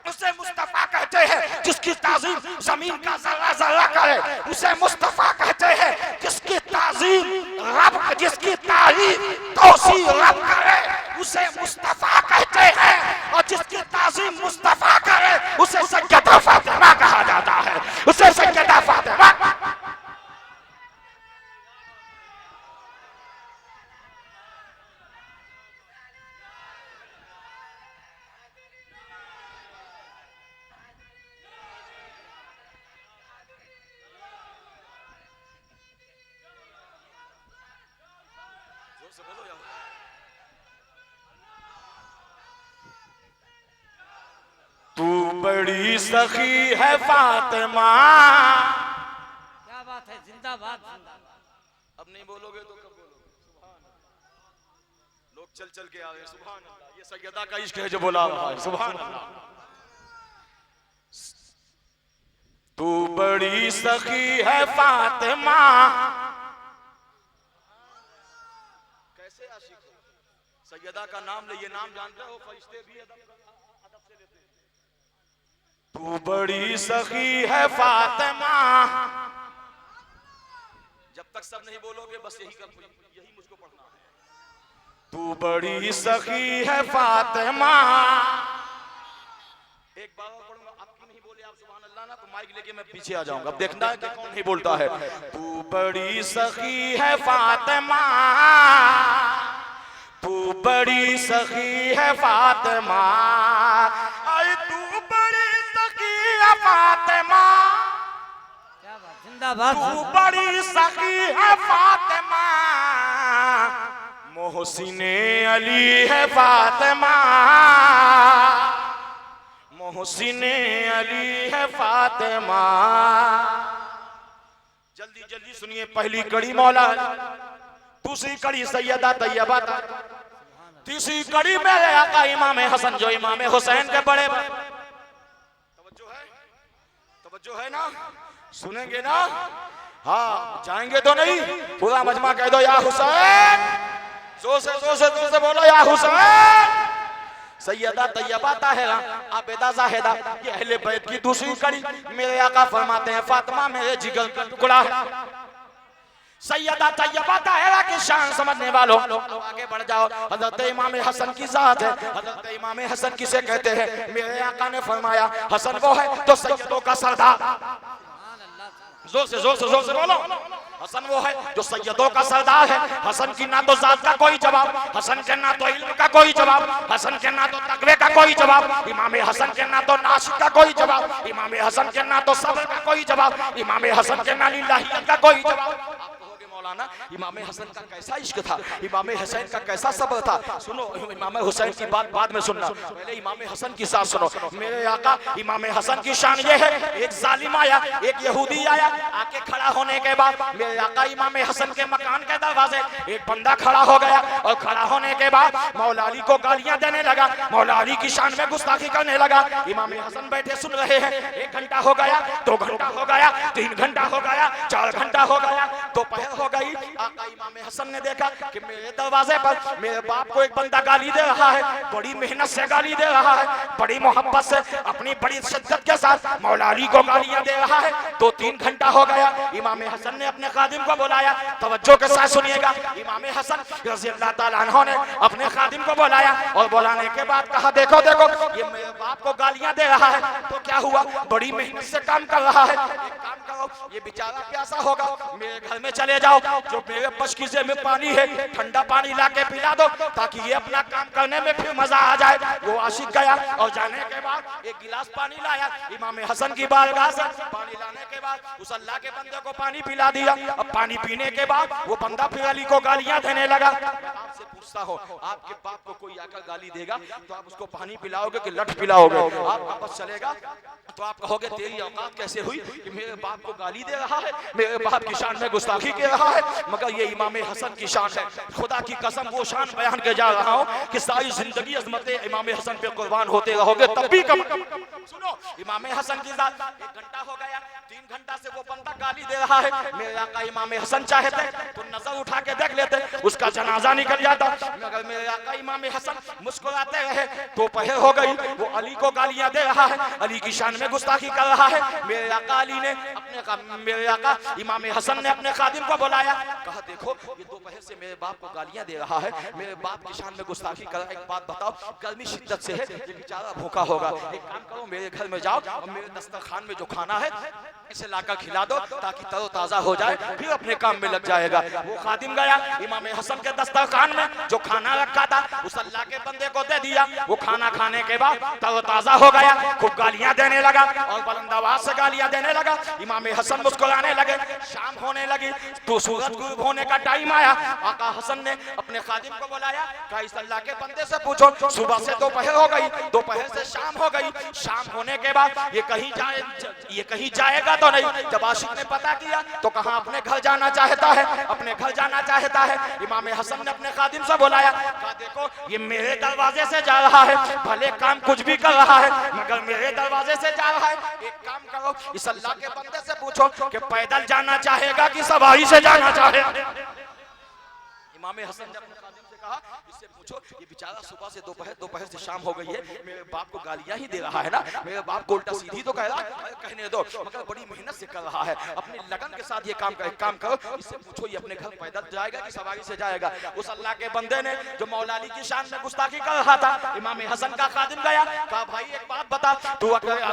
उसे मुस्तफा कहते हैं, जिसकी ताज़ीम जमीन का ज़र्रा ज़र्रा करे उसे मुस्तफा कहते हैं, जिसकी ताज़ीम रब जिसकी तारीफ तौसी रब करे उसे मुस्तफा कहते हैं, और जिसकी ताज़ीम मुस्तफा करे उसे सैयदा फातिमा कहा जाता है, उसे सैयदा फातिमा। तू बड़ी सखी है फातिमा, क्या बात है, जिंदाबाद जिंदाबाद। अब नहीं बोलोगे तो कब बोलोगे? सुभान अल्लाह, लोग चल चल के आ गए सुभान अल्लाह, ये सैयदा का इश्क है जो बोला रहा है सुभान अल्लाह। तू बड़ी सखी है फातिमा, कैसे आशिक हो सैयदा का नाम ले, ये नाम जानते हो फरिश्ते भी अदब से लेते हैं। तू बड़ी सखी है फातिमा, जब तक सब नहीं बोलोगे बस यही मुझको पढ़ना है। तू बड़ी सखी है फातिमा, एक बार और पढ़ूंगा, आप क्यों नहीं बोले आप सुभान अल्लाह ना, तो माइक लेके मैं पीछे आ जाऊंगा, अब देखना है कि कौन नहीं बोलता है। तू बड़ी सखी है फातिमा, तू बड़ी सखी है फातिमा, आई तू बड़ी सखी है फातिमा, क्या बात, जिंदाबाद। तू बड़ी सखी है फातिमा, मोहसिने अली है फातिमा, मोहसिने अली है फातिमा। जल्दी जल्दी सुनिए, पहली कड़ी मौला, दूसरी कड़ी सैयदा तैयबा, तीसरी कड़ी मेरे आका इमाम हसन जो इमाम हुसैन के बड़े। तवज्जो है ना, सुनेंगे ना? हाँ, जाएंगे तो नहीं? पूरा मजमा कह दो या हुसैन, जोर से बोलो या हुसैन। सैयदा तैयबा ताहिरा आबिदा जाहिदा, ये अहले बैत की दूसरी कड़ी। मेरे आका फरमाते हैं फातिमा मेरे जिगर का टुकड़ा है। सैयदा तैयबा ताहिरा की शान समझने वालों आगे बढ़ जाओ। हजरत इमाम हसन की जात है। हजरत इमाम हसन किसे कहते हैं? मेरे आका ने फरमाया हसन वो है तो सैयदों का सरदार। जोर से बोलो, हसन वो है जो सैयदों का सरदार है। हसन की ना तो जात का कोई जवाब, हसन के ना तो इल्म का कोई जवाब, हसन के ना तो तकवे का कोई जवाब, इमाम हसन के ना तो नाशिक का कोई जवाब, इमाम हसन के ना तो सब्र का कोई जवाब, इमाम हसन के ना लिल्लाहियत का कोई जवाब। मौलाना इमाम हसन का कैसा इश्क था, इमाम हुसैन का कैसा सब्र था। सुनो, इमाम हुसैन की बात बाद में सुनना, पहले इमाम हसन की साथ सुनो। मेरे आका इमाम हसन की शान ये है, एक जालिम आया, एक यहूदी आया, आके खड़ा होने के बाद मेरे आका इमाम हसन के मकान के दरवाजे एक बंदा खड़ा हो गया, और खड़ा होने के बाद मौला अली को गालियां देने लगा, मौला अली की शान में गुस्ताखी करने लगा। इमाम हसन बैठे सुन रहे हैं। 1 घंटा हो गया, 2 घंटा हो गया, 3 घंटा हो गया, 4 घंटा हो गया, दोपहर हो गई। आका इमाम हसन ने देखा कि मेरे दरवाजे पर मेरे बाप को एक बंदा गाली दे रहा है, बड़ी मेहनत से गाली दे रहा है, बड़ी मोहब्बत से अपनी बड़ी शिद्दत के साथ मौला अली को गालियां दे रहा है। 2-3 घंटा हो गया। इमाम हसन ने अपने खादिम को बुलाया, तवज्जो के साथ सुनिएगा। इमाम हसन रज़ी अल्लाह ताला अन्हु ने अपने खादिम को बुलाया, और बुलाने के बाद कहा देखो ये मेरे बाप को गालियां दे रहा है, तो क्या हुआ? बड़ी मेहनत से काम कर रहा है, एक काम करो, ये बेचारा प्यासा होगा, मेरे घर में चले जाओ, जो मेरे पशकीजे में पानी है ठंडा पानी लाके पिला दो, ताकि ये अपना काम करने में फिर मजा आ जाए। वो आशिक गया, और जाने के बाद एक गिलास पानी लाया, इमाम हसन की बारगाह से पानी लाने के बाद उस अल्लाह के बंदे को पानी पिला दिया। अब पानी पीने के बाद वो बंदा फिर अली को गालियां देने लगा। आपसे पूछता हो, आपके बाप को कोई आकर गाली देगा तो आप उसको पानी पिलाओगे कि लठ पिलाओगे? आप वापस चलेगा तो आप कहोगे तेरी औकात कैसे हुई कि मेरे बाप को गाली दे रहा है, मेरे बाप की शान में गुस्ताखी कर रहा है। मगर ये इमाम हसन की शान है। खुदा की कसम वो शान बयान के जा रहा हूँ कि सारी जिंदगी अजमत इमाम हसन पे कुर्बान होते रहोगे तब भी कम। सुनो, इमाम हसन की जात 1 घंटा हो गया, 3 घंटा से वो बंदा गाली दे रहा है। मेरे आका इमाम हसन चाहते तो नजर उठा के देख लेते, उसका जनाजा निकल जाता, मगर मेरे आका इमाम हसन मुस्कुराते रहे। दोपहर हो गई, वो अली को गालियां दे रहा है, अली की शान में गुस्ताखी कर रहा है। मेरे आका अली ने मेरे आका इमाम हसन ने अपने खादिम को बुलाया, कहा देखो ये दोपहर से मेरे बाप को गालियां दे रहा है, मेरे बाप की शान में गुस्ताखी कर रहा है। एक बात बताओ, गर्मी शिद्दत से है, ये बेचारा भूखा होगा, एक काम करो मेरे घर में जाओ और मेरे दस्तरखान में जो खाना है इसे लाकर खिला दो ताकि तरोताजा हो जाए, फिर अपने काम में लग जाएगा। वो खादिम गया, इमाम हसन के दस्तरखान में जो खाना रखा था उस अल्लाह के बंदे को दे दिया। वो खाना खाने के बाद तरोताजा हो गया, खूब गालियां देने लगा और बुलंद आवाज से गालियां देने लगा। इमाम हसन मुस्कुराने लगे। शाम होने लगी तो सूरज गुरूब होने का टाइम आया। आका हसन ने अपने खादिम को बुलाया, कहा इस अल्लाह के बंदे से पूछो, सुबह से दोपहर हो गई, दोपहर से शाम हो गई, शाम होने के बाद ये कहीं जाएगा तो नहीं। जब आशिक ने पता किया तो कहा अपने घर जाना चाहता है, अपने घर जाना चाहता है। इमाम हसन ने अपने खादिम से बुलाया, कहा देखो ये मेरे दरवाजे से जा रहा है, भले काम कुछ भी कर रहा है मगर मेरे दरवाजे से जा रहा है। एक काम करो, इस अल्लाह के बंदे से पूछो कि पैदल जाना चाहेगा कि सवारी से जाना चाहेगा। इमाम हसन ने अपने खादिम से कहा इससे पूछो ये बेचारा सुबह से दोपहर, दोपहर से शाम हो गई है, मेरे बाप को गालियां ही दे रहा है ना, मेरे बाप को उल्टा सीधी तो कह रहा है, कहने दो, मगर बड़ी मेहनत से कर रहा है, अपनी लगन के साथ ये काम करो, इससे पूछो ये अपने घर पैदल जाएगा कि सवारी से जाएगा। उस अल्लाह के बंदे ने जो मौला अली की शान में गुस्ताखी कर रहा था, इमाम हसन का खादिम गया, कहा भाई एक बात बता,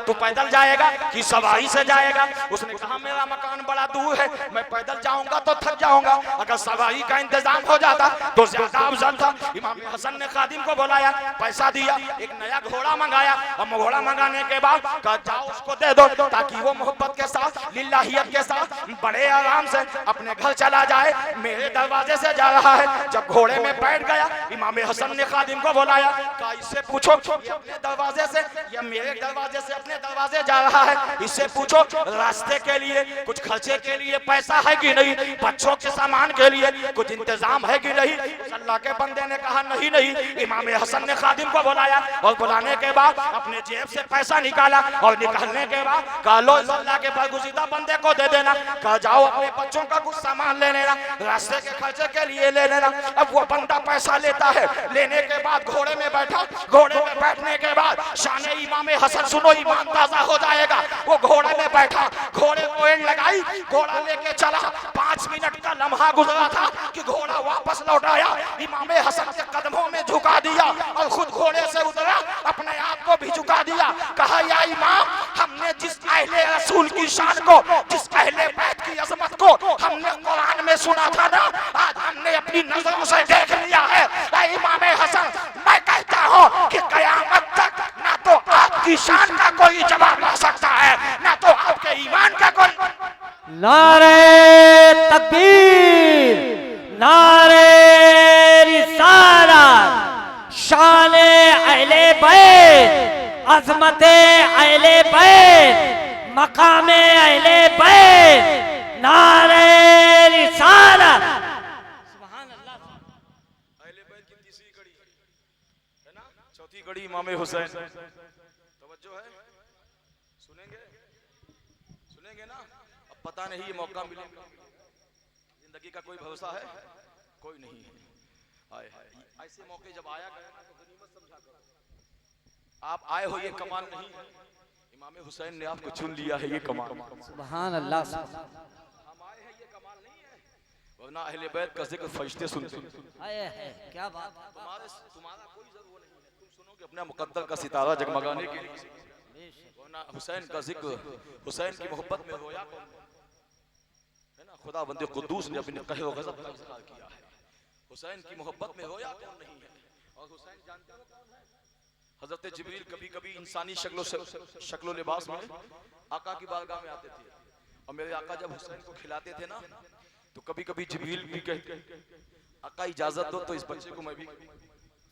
तू पैदल जाएगा कि सवारी से जाएगा? उसने कहा मेरा मकान बड़ा दूर है, मैं पैदल जाऊंगा तो थक जाऊंगा, अगर सवारी का इंतजाम हो जाता तो ज्यादा अफजल था। इमाम हसन ने खादिम को बुलाया, पैसा दिया, एक नया घोड़ा मंगाया और घोड़ा मंगाने के बाद कहा जाओ उसको दे दो ताकि वो मोहब्बत के साथ लिल्लाहियत के साथ बड़े आराम से अपने घर चला जाए। मेरे दरवाजे से जा रहा है। जब घोड़े में बैठ गया इमाम हसन ने खादिम को बुलाया, कहा इससे पूछो ये अपने दरवाजे से या मेरे दरवाजे से अपने दरवाजे जा रहा है, इससे पूछो रास्ते के लिए कुछ खर्चे के लिए पैसा है कि नहीं, बच्चों के सामान के लिए कुछ इंतजाम है कि नहीं। अल्लाह के बंदे ने कहा नहीं नहीं। इमाम हसन ने खादिम को बुलाया और बुलाने के बाद अपने जेब से पैसा निकाला और निकालने के बाद कहा लो अल्लाह के बरगुज़ीदा बंदे को दे देना, कहा जाओ अपने बच्चों का कुछ सामान ले लेना, रास्ते के खर्चे के लिए ले लेना। अब वो बंदा पैसा लेता है, लेने के बाद घोड़े में बैठा, घोड़े में बैठने के बाद शाने इमाम हसन सुनो ईमान ताजा हो जाएगा। वो घोड़े में बैठा, घोड़े को एंड लगाई, घोड़ा लेके चला। 5 मिनट का लम्हा गुजरा था कि घोड़ा वापस लौट आया, इमाम हसन के कदमों में झुका दिया और खुद घोड़े से उतरा, अपने आप को भी झुका दिया। कहा या इमाम, हमने जिस अहले रसूल की शान को, जिस अहले बैत की अजमत को हमने कुरान में सुना था ना, आज हमने अपनी नजरों से देख लिया है। ऐ इमाम हसन, मैं कहता हूँ कि कयामत तक ना तो आपकी शान का कोई जवाब ला सकता है, ना तो आपके ईमान का कोई। नारे तकबीर, नारे रिसालत, शाने अहले बैत, अज़मते अहले बैत, मकामे अहले बैत, नारे रिसालत। सुभान अल्लाह। अहले बैत की तीसरी कड़ी है ना, चौथी कड़ी इमाम हुसैन। तवज्जो है, सुनेंगे सुनेंगे ना। अब पता नहीं ये मौका मिलेगा, जिंदगी का कोई भरोसा है कोई नहीं है। आए ऐसे मौके जब आया गया ना तो गनीमत समझा करो। आप आए हो ये कमाल नहीं है, इमाम हुसैन ने आपको चुन लिया है ये कमाल। सुभान अल्लाह। हम आए हैं ये कमाल नहीं है, वरना अहले बैत का जिक्र फरिश्ते सुनते हैं। क्या बात। तुम्हारा कोई जरूरत नहीं है, तुम सुनोगे अपना मुकद्दर का सितारा जगमगाने के लिए। वरना हुसैन का जिक्र, हुसैन की मोहब्बत में रोया कौन है ना, खुदा बंदे कुद्दूस ने अपने कहर व गज़ब का इज़हार किया है। हुसैन की मोहब्बत में रोया कौन नहीं है। और हुसैन जानते हो कौन है? हजरत जिब्रील कभी कभी इंसानी शक्लो लिबास में आका की बारगाह में आते थे, और मेरे आका जब हुसैन को खिलाते थे ना तो कभी कभी जिब्रील भी कहते आका इजाजत दो तो इस बच्चे को मैं भी।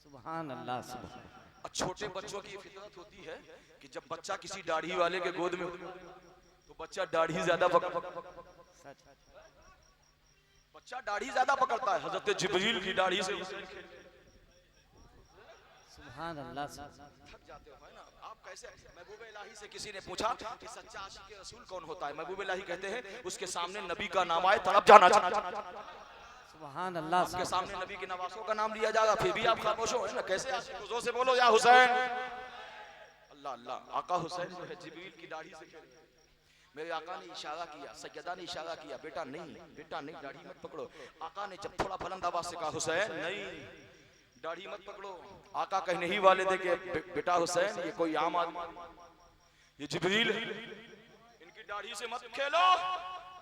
सुभान अल्लाह। और छोटे बच्चों की फितरत होती है कि जब बच्चा किसी दाढ़ी वाले के गोद में तो बच्चा दाढ़ी ज्यादा पकड़ता है। हजरत जिब्रील की दाढ़ी से सुभान अल्लाह। थक जाते हो है ना आप। कैसे महबूब इलाही से किसी ने पूछा कि सच्चा आशिक रसूल कौन होता है, महबूब इलाही कहते हैं उसके सामने नबी का नाम आए तड़प जाना चाहिए। सुभान अल्लाह। आपके सामने नबी के नवासों का नाम लिया जाएगा फिर भी आप खामोश हो, है ना। कैसे आशिक, जोर से बोलो या हुसैन। अल्लाह अल्लाह। आका हुसैन जो है जिब्रील की दाढ़ी से खेले। मेरे आका ने इशारा किया, सैयदा ने इशारा किया, बेटा नहीं दाढ़ी मत पकड़ो। आका ने जब थोड़ा बुलंद आवाज से कहा हुसैन नहीं दाढ़ी मत पकड़ो, आका कहने ही वाले थे कि बेटा हुसैन ये कोई आम आदमी, ये जिब्रील है, इनकी दाढ़ी से मत खेलो।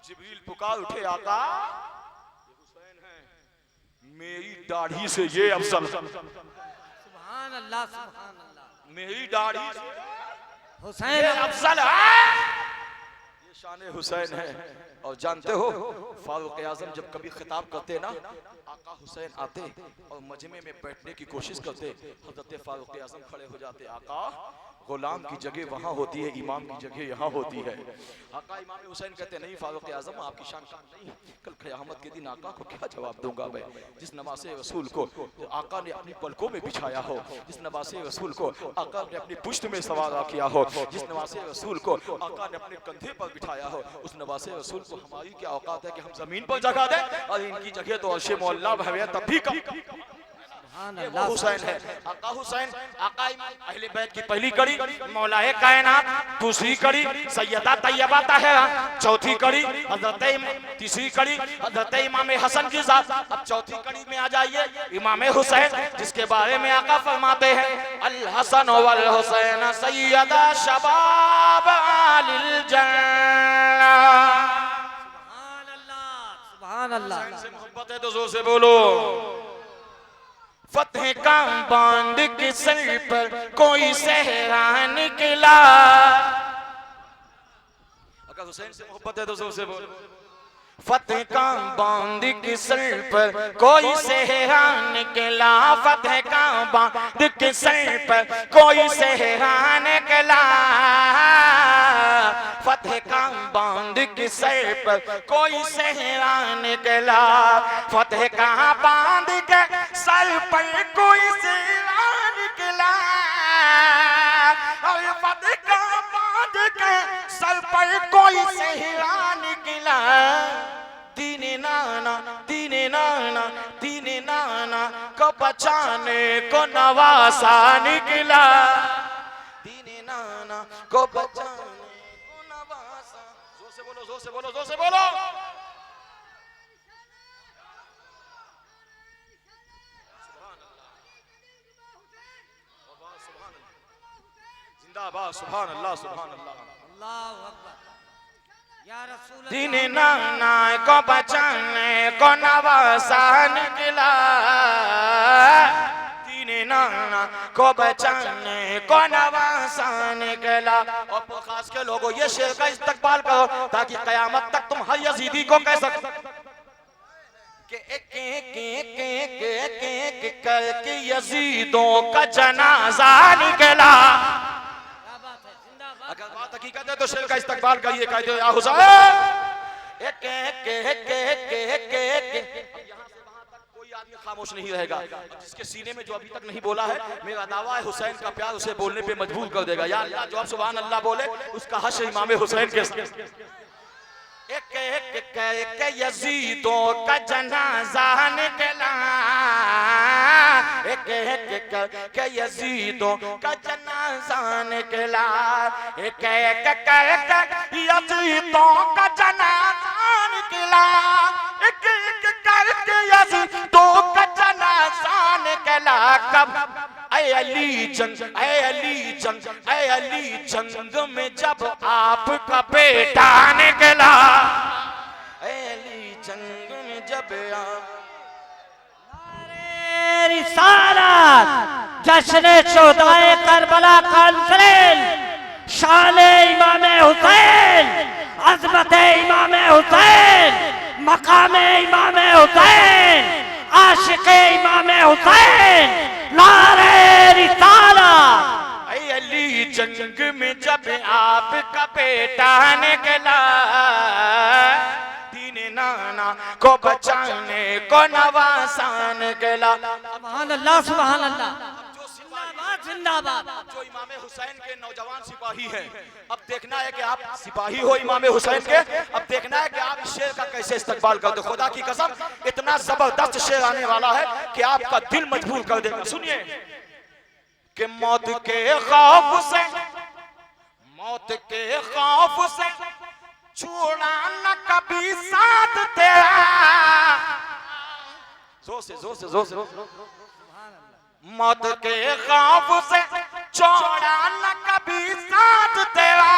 जिब्रील पुकार उठे आका ये हुसैन है, मेरी दाढ़ी से ये अफसल। सुभान अल्लाह। सुभान अल्लाह। मेरी दाढ़ी से हुसैन अफसल है, ये शान हुसैन है। और जानते हो फारूक आजम जब कभी खिताब करते ना आका हुसैन आते और मजमे में बैठने की कोशिश करते, हजरत फारूक आजम खड़े हो जाते। आका गुलाम की जगह वहाँ होती है, इमाम की जगह यहाँ होती है। आका इमाम हुसैन कहते नहीं फारूक आजम आपकी शान कम नहीं, कल क़यामत के दिन आका को क्या जवाब दूंगा मैं। जिस नवासे रसूल को आका ने अपनी पलकों में बिछाया हो, जिस नवासे रसूल को आका ने अपनी पुश्त में सवार किया हो, जिस नवासे रसूल को आका ने अपने कंधे पर बिठाया हो, उस नवासे रसूल को हमारी क्या औकात है कि हम जमीन पर जगह दें, और इनकी जगह तो अर्श मौला है तब भी कम। वो हुसैन है आका हुसैन। आका अहले बैत की पहली कड़ी मौलाए कायनात, दूसरी कड़ी सैयदा तैयबा ताहिरा, चौथी कड़ी हजरत, तीसरी कड़ी हजरत इमाम हसन की जात। अब चौथी कड़ी में आ जाइए इमाम हुसैन, जिसके बारे में आका फरमाते हैं अल हसन वल हुसैन सैयदा शबाब अलिल जन्नह। सुभान अल्लाह। सुभान अल्लाह। से मोहब्बत है तो जोर से बोलो। फतेह का बांध के सर पर कोई सहरा निकला। अगर हुसैन से मोहब्बत है तो जोर से बोलो। फतेह का बांध के सर पर कोई सहरा निकला। फतेह का बांध के सर पर कोई सहरा निकला। फतेह का बांध के सर पर कोई सहरा निकला। फतेह का बांध के सर पर कोई सहरा निकला। और फतेह का बांध के सर पर कोई सहरा निकला। दीने नाना दीने नाना दीने नाना को बचाने को नवासा निकला। दीने नाना को बचाने को नवासा। जोर से बोलो, जोर से बोलो, जोर से बोलो। जिंदाबाद, सुभान अल्लाह, सुभान अल्लाह। अल्लाहु अकबर। या रसूल अल्लाह। दीने नाना को बचाने को नवासा निकला। दीने नाना को बचाने को नवासा निकला। और खास के लोगों ये शेर का इस्तकबाल करो ताकि कयामत तक तुम हर यजीदी को कह सको के करके यजीदों का जनाजा निकला। क्या बात है, जिंदाबाद। अगर बात हकीकत है तो शेर का इस्तकबाल करिए, कहते या हुसैन। कोई आदमी खामोश नहीं रहेगा। जिसके सीने में जो अभी तक नहीं बोला है, मेरा दावा है हुसैन का प्यार उसे बोलने पे मजबूर कर देगा। या अल्लाह जो अब सुभान अल्लाह बोले उसका हश्र इमाम हुसैन के साथ। एक यजीदों का जनाजा निकला। एक यजीदों का जनाजा निकला। एक यजीदों का जनाजा निकला। एक यजीदों का जनाजा निकला। कब ऐ अली जंग, ऐ अली जंग, ऐ अली जंग में जब आपका बेटा निकला। ऐ अली जंग में जब आप। नारे रिसालत, जश्न शोहदाए करबला कॉन्फ्रेंस, शान इमाम हुसैन, अजमत इमाम हुसैन, मकाम इमाम हुसैन, आशिक इमाम हुसैन। नारे रिसालत। ऐ अली जंग में जब आपका बेटा निकला। दीने नाना को बचाने को नवासा निकला। सुभान अल्लाह, सुभान अल्लाह। जिंदाबाद, जिंदाबाद। जो इमाम हुसैन के नौजवान सिपाही हैं, अब देखना है कि आप सिपाही हो इमाम हुसैन के। अब देखना है कि आप इस शेर का कैसे इस्तकबाल करते हो। खुदा की कसम इतना जबरदस्त शेर आने वाला है कि आपका दिल मजबूर कर देगा। सुनिए कि मौत के खौफ से, मौत के खौफ से छोड़ा न कभी साथ तेरा। जोर से, जोर से, जोर से। मौत के खौफ से छोड़ा न कभी साथ तेरा।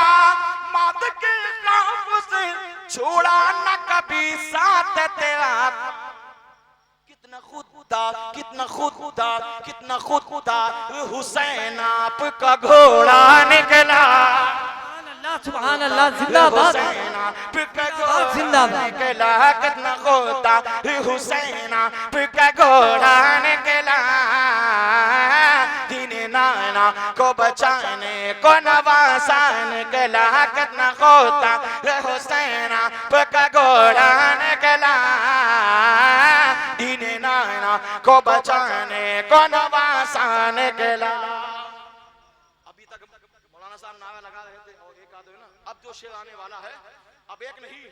मौत के खौफ से छोड़ा न कभी साथ तेरा। कितना खुदा, कितना खुदा, कितना खुदा हुसैन आपका घोड़ा निकला। सुभान अल्लाह, जिंदाबाद, हुसैन आपका घोड़ा जिंदाबाद। निकला। कितना खुदा हुसैन आपका घोड़ा निकला। दीने नाना को बचाने को नवासा निकला। कितना खुदा हुसैन आपका घोड़ा निकला। दीने नाना को बचाने को नवासा निकला। अभी तक मौलाना साहब नारा लगा रहे थे और एक आदमी ना, अब जो शेर आने वाला है, अब एक नहीं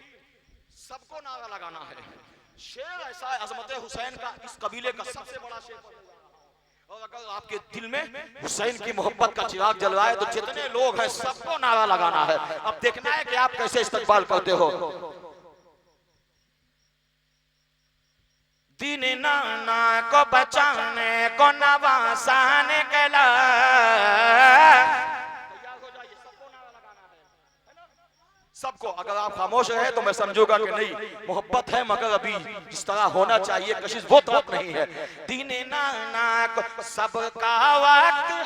सबको नारा लगाना है। शेर ऐसा है अजमत हुसैन का, इस कबीले का सबसे बड़ा शेर। और अगर आपके दिल में हुसैन की मोहब्बत का चिराग जल रहा है तो जितने लोग हैं सबको नारा लगाना है। अब देखना है कि आप कैसे इस्तकबाल करते हो। दीने नाना को बचाने को नवासा निकला। तैयार हो जाइए, सबको नारा लगाना है ना? सबको। अगर आप खामोश रहे तो मैं समझूंगा कि नहीं, मोहब्बत है मगर अभी जिस तरह होना चाहिए कशिश वो तरफ नहीं है। दीने नाना को सबका वक्त है।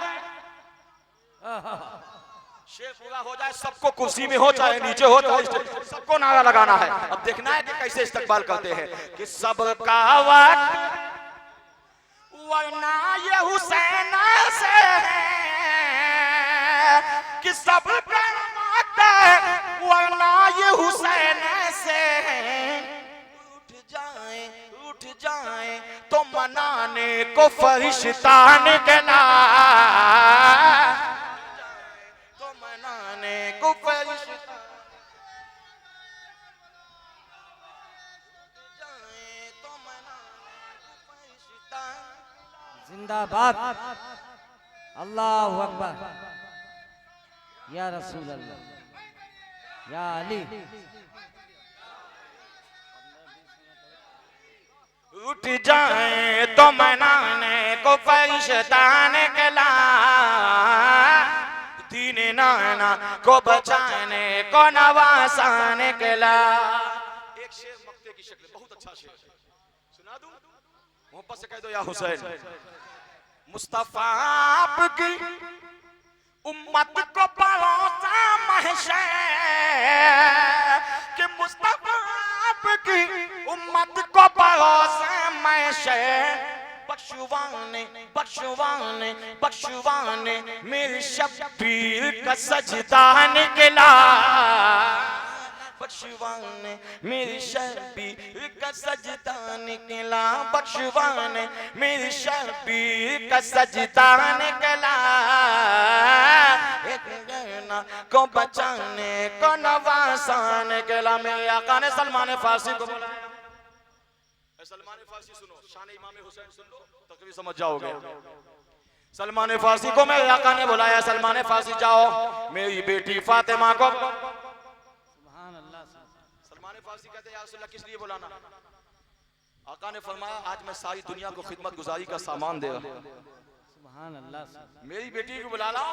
शेर पूरा हो जाए, सबको कुर्सी में हो चाहे नीचे हो चाहे सबको नारा लगाना है। अब देखना है कि कैसे इस्तकबाल करते हैं कि सबका वक्त, वरना ये हुसैन से है कि सबका वक्त है, वरना ये हुसैन से है। उठ जाए तो मनाने को फरिश्ता निकला, तो मनाने को फरिश्ता जाए, तो मनाने को फरिश्ता। जिंदाबाद, अल्लाहु अकबर, या रसूल अल्लाह, या अली। उठ जाए तो मनाने को फरिश्ता निकला, दीने नाना को बचाने को नवासा निकला। एक शेर मक्ते की शक्ल, बहुत अच्छा शेर सुना दूं, मोहब्बत से कह दो या हुसैन। मुस्तफा आपकी उम्मत को परोसा महशर कि मुस्तफा आपकी उम्मत को परोसा महशर। बख्शुवाने बख्शुवाने बख्शुवाने मेरे शब्बीर का सजदा निकला, बख्शुवाने मेरी शब्बीर का सजदा निकला, बख्शुवाने मेरी शब्बीर का सजदा निकला। एक गैना को बचाने को नवासा निकला। मेरे आका ने सलमान फारसी को बुलाया। सलमान फारसी सुनो, शान इमाम हुसैन सुन लो, तकरीर समझ जाओगे। सलमान फारसी को मेरे आका ने बुलाया। सलमान फारसी जाओ मेरी बेटी फातिमा को। सलमान फारसी कहते हैं या रसूल अल्लाह किस लिए बुलाना? आका ने फरमाया आज मैं सारी दुनिया को खिदमत गुजारी का सामान दे रहा हूं, सुभान अल्लाह, मेरी बेटी को बुला लाओ।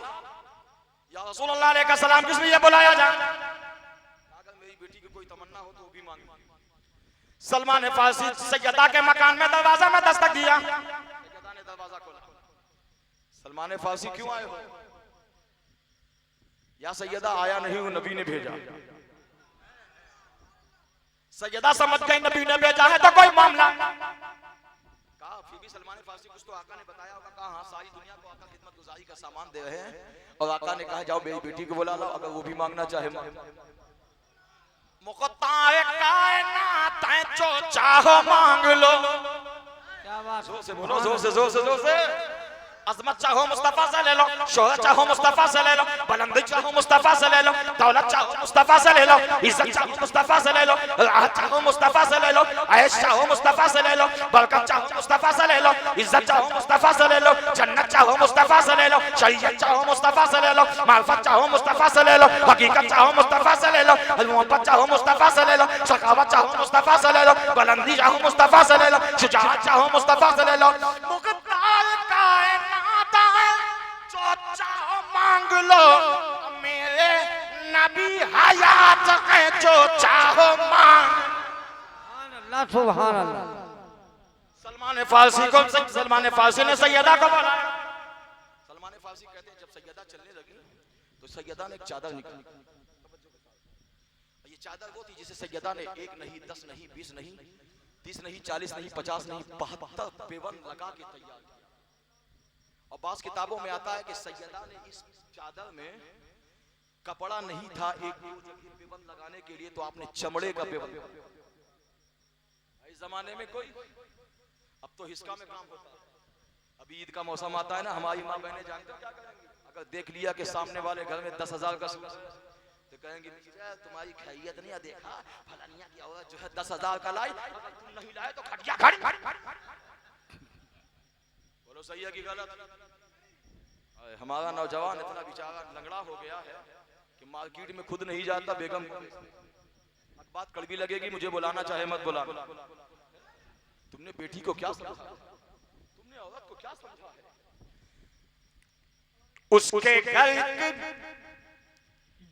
या रसूल अल्लाह अलैहि सलाम किस लिए बुलाया जाए? अगर मेरी बेटी की कोई तमन्ना हो तो वो भी मांगे। सलमान फारसी सैयदा के मकान में दरवाजा में दस्तक दिया, सैयदा ने दरवाजा खोला। सलमान फारसी क्यों आए हो? या सैयदा आया नहीं हूं, नबी ने भेजा। सैयदा समझ गई नबी ने भेजा है तो कोई मामला। कहा फिर भी सलमान फारसी कुछ तो आका ने बताया होगा। कहा हाँ सारी दुनिया को आका खिदमत गुजारी का सामान दे रहे हैं और आका ने कहा जाओ मेरी बेटी को बुला लो, अगर वो भी मांगना चाहे मुक़त्ताए कायनात है जो चाहो मांग लो। क्या बात, जोर से बोलो, जोर से जोर से जोर से। अजमत चाहो मुस्तफा से ले लो, शोहरत चाहो मुस्तफा से ले लो, बुलंदी चाहो मुस्तफा से ले लो, दौलत चाहो मुस्तफा से ले लो, इज्जत चाहो मुस्तफा से ले लो, राहत चाहो मुस्तफा से ले लो, ऐश चाहो मुस्तफा से ले लो, बरकत चाहो मुस्तफा से ले लो, इज्जत चाहो मुस्तफा से ले लो, जन्नत चाहो मुस्तफा से ले लो, शरीयत चाहो मुस्तफा से ले लो, मार्फत चाहो मुस्तफा से ले लो, हकीकत चाहो मुस्तफा से ले लो, मोहब्बत चाहो मुस्तफा से ले लो, सखावत चाहो मुस्तफा से ले लो, बुलंदी चाहो मुस्तफा से ले लो, शुजाअत चाहो मुस्तफा से ले लो। जो चाहो मांग लो, मेरे नबी हयात है जो चाहो मांग। सुभान अल्लाह, सुभान अल्लाह। सलमान फारसी को, सलमान फारसी ने सैयदा को बुलाया। सलमान फारसी कहते हैं जब सैयदा चलने लगी तो सैयदा ने एक चादर निकाली। ये चादर वो थी जिसे सैयदा ने 1 नहीं 10 नहीं 20 नहीं 30 नहीं 40 नहीं 50 नहीं 72 पेवन लगा के तैयार किया। और बास किताबों में आता है कि सैयदा ने इस चादर में कपड़ा नहीं था एक पेवन लगाने के लिए, तो आपने चमड़े का पेवन। इस जमाने में कोई, अब तो हिस्का में काम होता है। अभी ईद का मौसम आता है ना, हमारी माँ बहनें जानते हो क्या करेंगी? अगर देख लिया कि सामने वाले घर में 10,000 का सूट तो कहेंगे तुम्हारी खैरियत नहीं है, देखा फलानिया की औरत जो है 10,000 का लाई, अगर तुम नहीं लाए तो खटिया खड़ी। बोलो सही है कि गलत? हमारा नौजवान इतना बेचारा लंगड़ा हो गया है कि मार्केट में खुद नहीं जाता। बेगम बात कड़वी लगेगी, मुझे बुलाना चाहे मत बुलाना। तुमने बेटी को क्या समझा? तुमने औरत को क्या समझा है? उसके घर